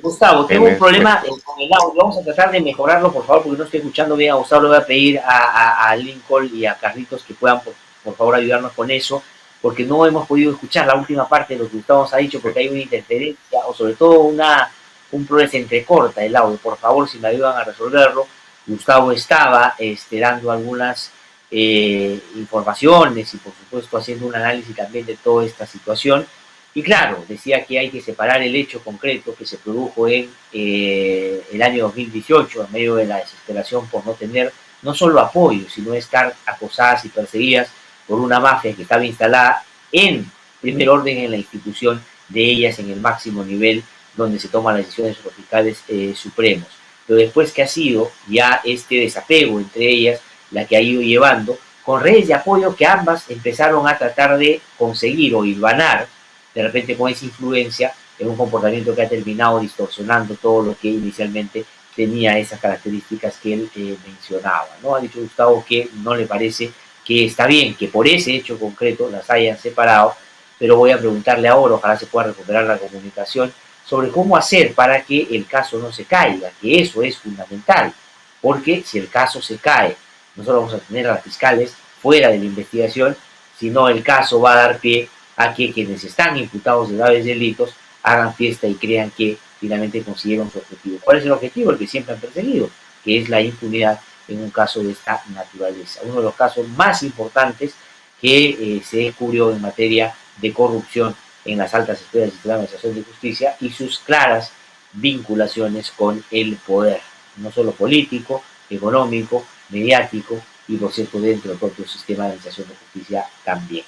Gustavo, tengo un problema con el audio. Vamos a tratar de mejorarlo, por favor, porque no estoy escuchando bien a Gustavo. Le voy a pedir a Lincoln y a Carlitos que puedan, por favor, ayudarnos con eso, porque no hemos podido escuchar la última parte de lo que Gustavo nos ha dicho, porque hay una interferencia o sobre todo un problema, se entrecorta el audio. Por favor, si me ayudan a resolverlo. Gustavo estaba dando algunas informaciones y, por supuesto, haciendo un análisis también de toda esta situación. Y claro, decía que hay que separar el hecho concreto que se produjo en el año 2018, en medio de la desesperación por no tener no solo apoyo, sino estar acosadas y perseguidas por una mafia que estaba instalada en primer orden en la institución de ellas, en el máximo nivel donde se toman las decisiones de los fiscales supremos. Pero después que ha sido ya este desapego entre ellas, la que ha ido llevando, con redes de apoyo que ambas empezaron a tratar de conseguir o hilvanar, de repente con esa influencia en un comportamiento que ha terminado distorsionando todo lo que inicialmente tenía esas características que él mencionaba, ¿no? Ha dicho Gustavo que no le parece que está bien que por ese hecho concreto las hayan separado, pero voy a preguntarle ahora, ojalá se pueda recuperar la comunicación, sobre cómo hacer para que el caso no se caiga, que eso es fundamental, porque si el caso se cae, no solo vamos a tener a las fiscales fuera de la investigación, sino el caso va a dar pie a que quienes están imputados de graves delitos hagan fiesta y crean que finalmente consiguieron su objetivo. ¿Cuál es el objetivo? El que siempre han perseguido, que es la impunidad en un caso de esta naturaleza. Uno de los casos más importantes que se descubrió en materia de corrupción en las altas esferas del sistema de administración de justicia y sus claras vinculaciones con el poder, no solo político, económico, mediático y, por cierto, dentro del propio sistema de administración de justicia también.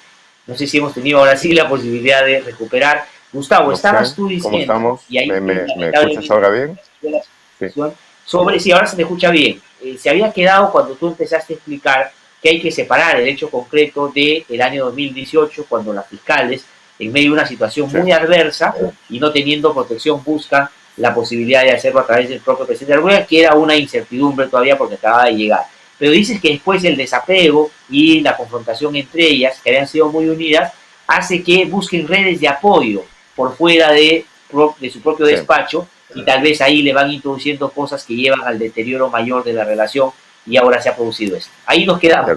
No sé si hemos tenido ahora sí la posibilidad de recuperar. Gustavo, no estabas sé, tú ¿cómo diciendo, estamos? y ahí ¿Me escuchas ahora bien? Sí. Sobre, sí, ahora se te escucha bien. Se había quedado cuando tú empezaste a explicar que hay que separar el hecho concreto del año 2018, cuando las fiscales, en medio de una situación muy adversa y no teniendo protección, buscan la posibilidad de hacerlo a través del propio presidente de la República, que era una incertidumbre todavía porque acababa de llegar. Pero dices que después el desapego y la confrontación entre ellas, que habían sido muy unidas, hace que busquen redes de apoyo por fuera de su propio despacho, y tal vez ahí le van introduciendo cosas que llevan al deterioro mayor de la relación y ahora se ha producido esto. Ahí nos quedamos.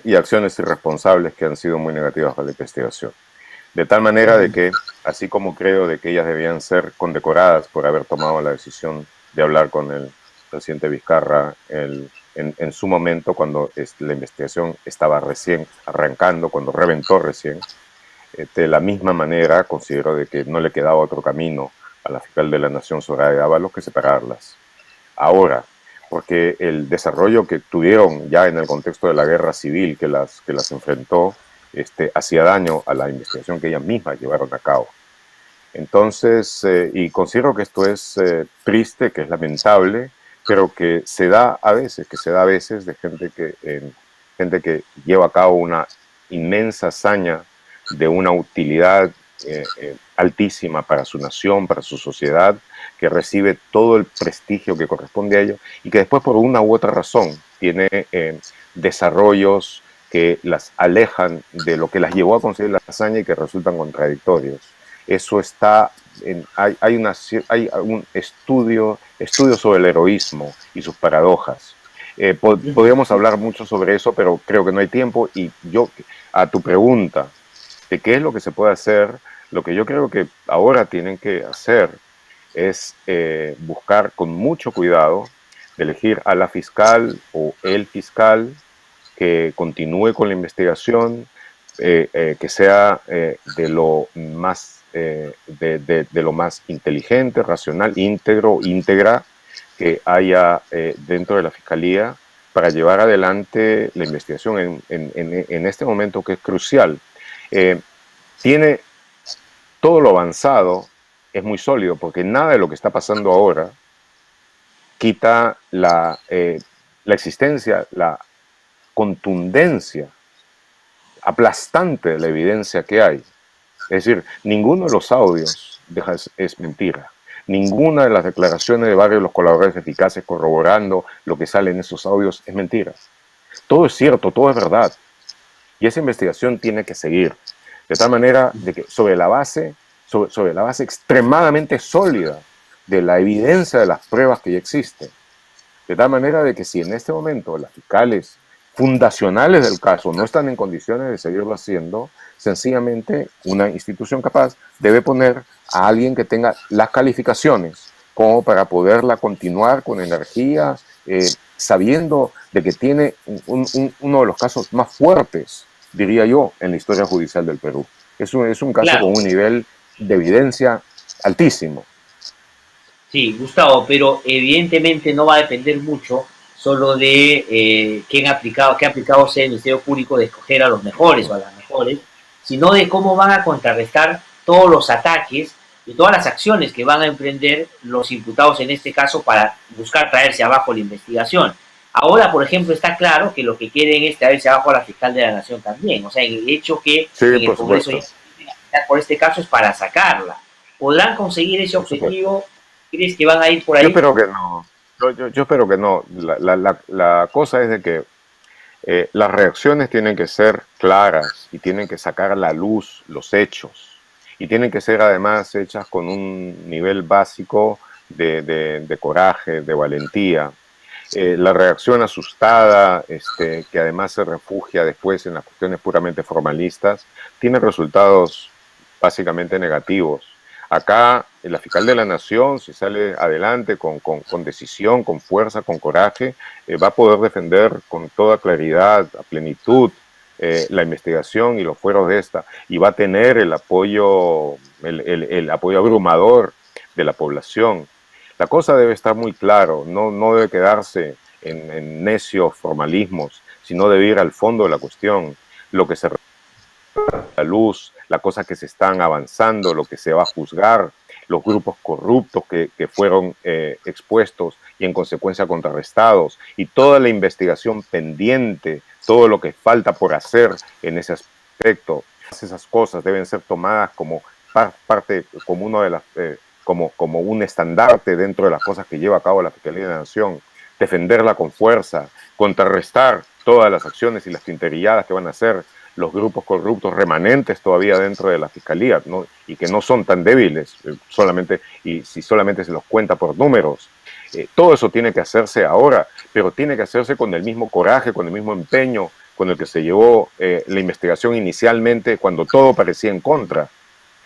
Y acciones irresponsables que han sido muy negativas para la investigación. De tal manera de que, así como creo de que ellas debían ser condecoradas por haber tomado la decisión de hablar con el presidente Vizcarra en su momento, cuando la investigación estaba recién arrancando, cuando reventó recién, de la misma manera considero de que no le quedaba otro camino a la fiscal de la Nación, Soraya Ábalos, que separarlas. Ahora, porque el desarrollo que tuvieron ya en el contexto de la guerra civil que las enfrentó, hacía daño a la investigación que ellas mismas llevaron a cabo. Entonces, y considero que esto es triste, que es lamentable, pero que se da a veces de gente que lleva a cabo una inmensa hazaña de una utilidad altísima para su nación, para su sociedad, que recibe todo el prestigio que corresponde a ello y que después por una u otra razón tiene desarrollos que las alejan de lo que las llevó a conseguir la hazaña y que resultan contradictorios. Eso está, hay un estudio sobre el heroísmo y sus paradojas. Podríamos hablar mucho sobre eso, pero creo que no hay tiempo. Y yo, a tu pregunta de qué es lo que se puede hacer, lo que yo creo que ahora tienen que hacer es buscar con mucho cuidado de elegir a la fiscal o el fiscal que continúe con la investigación, que sea de lo más de lo más inteligente, racional, íntegra que haya dentro de la Fiscalía para llevar adelante la investigación en este momento que es crucial. Tiene todo lo avanzado, es muy sólido, porque nada de lo que está pasando ahora quita la existencia, la contundencia aplastante de la evidencia que hay. Es decir, ninguno de los audios es mentira. Ninguna de las declaraciones de varios de los colaboradores eficaces corroborando lo que sale en esos audios es mentira. Todo es cierto, todo es verdad. Y esa investigación tiene que seguir. De tal manera de que sobre la base extremadamente sólida de la evidencia de las pruebas que ya existen. De tal manera de que si en este momento las fiscales fundacionales del caso no están en condiciones de seguirlo haciendo, sencillamente una institución capaz debe poner a alguien que tenga las calificaciones como para poderla continuar con energía, sabiendo de que tiene uno de los casos más fuertes, diría yo, en la historia judicial del Perú. Es un caso con un nivel de evidencia altísimo. Sí, Gustavo, pero evidentemente no va a depender mucho solo de qué ha aplicado sea el Ministerio Público de escoger a los mejores o a las mejores, sino de cómo van a contrarrestar todos los ataques y todas las acciones que van a emprender los imputados en este caso para buscar traerse abajo la investigación. Ahora, por ejemplo, está claro que lo que quieren es traerse abajo a la fiscal de la Nación también. O sea, el hecho que sí, en el Congreso por este caso es para sacarla. ¿Podrán conseguir ese objetivo? ¿Crees que van a ir por ahí? Yo espero que no. Yo espero que no. La cosa es de que las reacciones tienen que ser claras y tienen que sacar a la luz los hechos. Y tienen que ser además hechas con un nivel básico de coraje, de valentía. La reacción asustada, que además se refugia después en las cuestiones puramente formalistas, tiene resultados básicamente negativos. Acá, la fiscal de la Nación, si sale adelante con decisión, con fuerza, con coraje, va a poder defender con toda claridad, a plenitud, la investigación y los fueros de esta, y va a tener el apoyo abrumador de la población. La cosa debe estar muy claro, no debe quedarse en necios formalismos, sino debe ir al fondo de la cuestión, lo que se la luz, las cosas que se están avanzando, lo que se va a juzgar, los grupos corruptos que fueron expuestos y en consecuencia contrarrestados, y toda la investigación pendiente, todo lo que falta por hacer en ese aspecto. Esas cosas deben ser tomadas como parte, como uno de las, como un estandarte dentro de las cosas que lleva a cabo la Fiscalía de la Nación, defenderla con fuerza, contrarrestar todas las acciones y las tinterilladas que van a hacer los grupos corruptos remanentes todavía dentro de la Fiscalía, ¿no? Y que no son tan débiles, y si solamente se los cuenta por números. Todo eso tiene que hacerse ahora, pero tiene que hacerse con el mismo coraje, con el mismo empeño con el que se llevó la investigación inicialmente, cuando todo parecía en contra,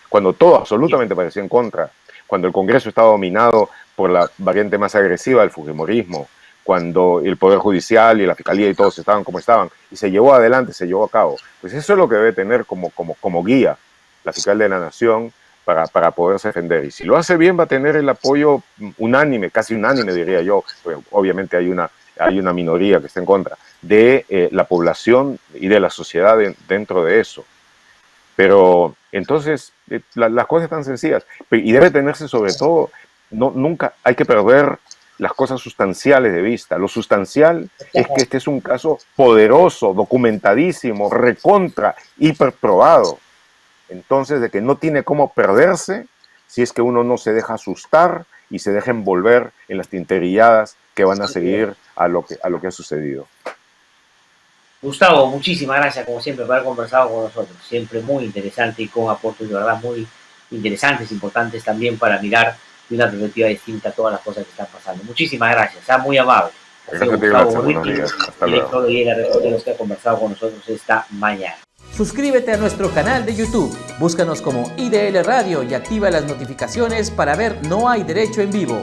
cuando todo absolutamente parecía en contra, cuando el Congreso estaba dominado por la variante más agresiva del fujimorismo, cuando el Poder Judicial y la Fiscalía y todos estaban como estaban, y se llevó adelante, se llevó a cabo. Pues eso es lo que debe tener como guía la Fiscal de la Nación para poderse defender. Y si lo hace bien va a tener el apoyo unánime, casi unánime diría yo, porque obviamente hay una minoría que está en contra, de la población y de la sociedad dentro de eso. Pero entonces las cosas están sencillas, y debe tenerse sobre todo, nunca hay que perder las cosas sustanciales de vista. Lo sustancial es que este es un caso poderoso, documentadísimo, recontra, hiperprobado. Entonces, de que no tiene cómo perderse si es que uno no se deja asustar y se deja envolver en las tinterilladas que van a seguir a lo que ha sucedido. Gustavo, muchísimas gracias como siempre por haber conversado con nosotros. Siempre muy interesante y con aportes de verdad muy interesantes, importantes también para mirar de una perspectiva distinta a todas las cosas que están pasando. Muchísimas gracias, sea muy amable. Gracias, Gustavo Ruiz, director de Reporteros que ha conversado con nosotros esta mañana. Suscríbete a nuestro canal de YouTube, búscanos como IDL Radio y activa las notificaciones para ver No Hay Derecho en Vivo.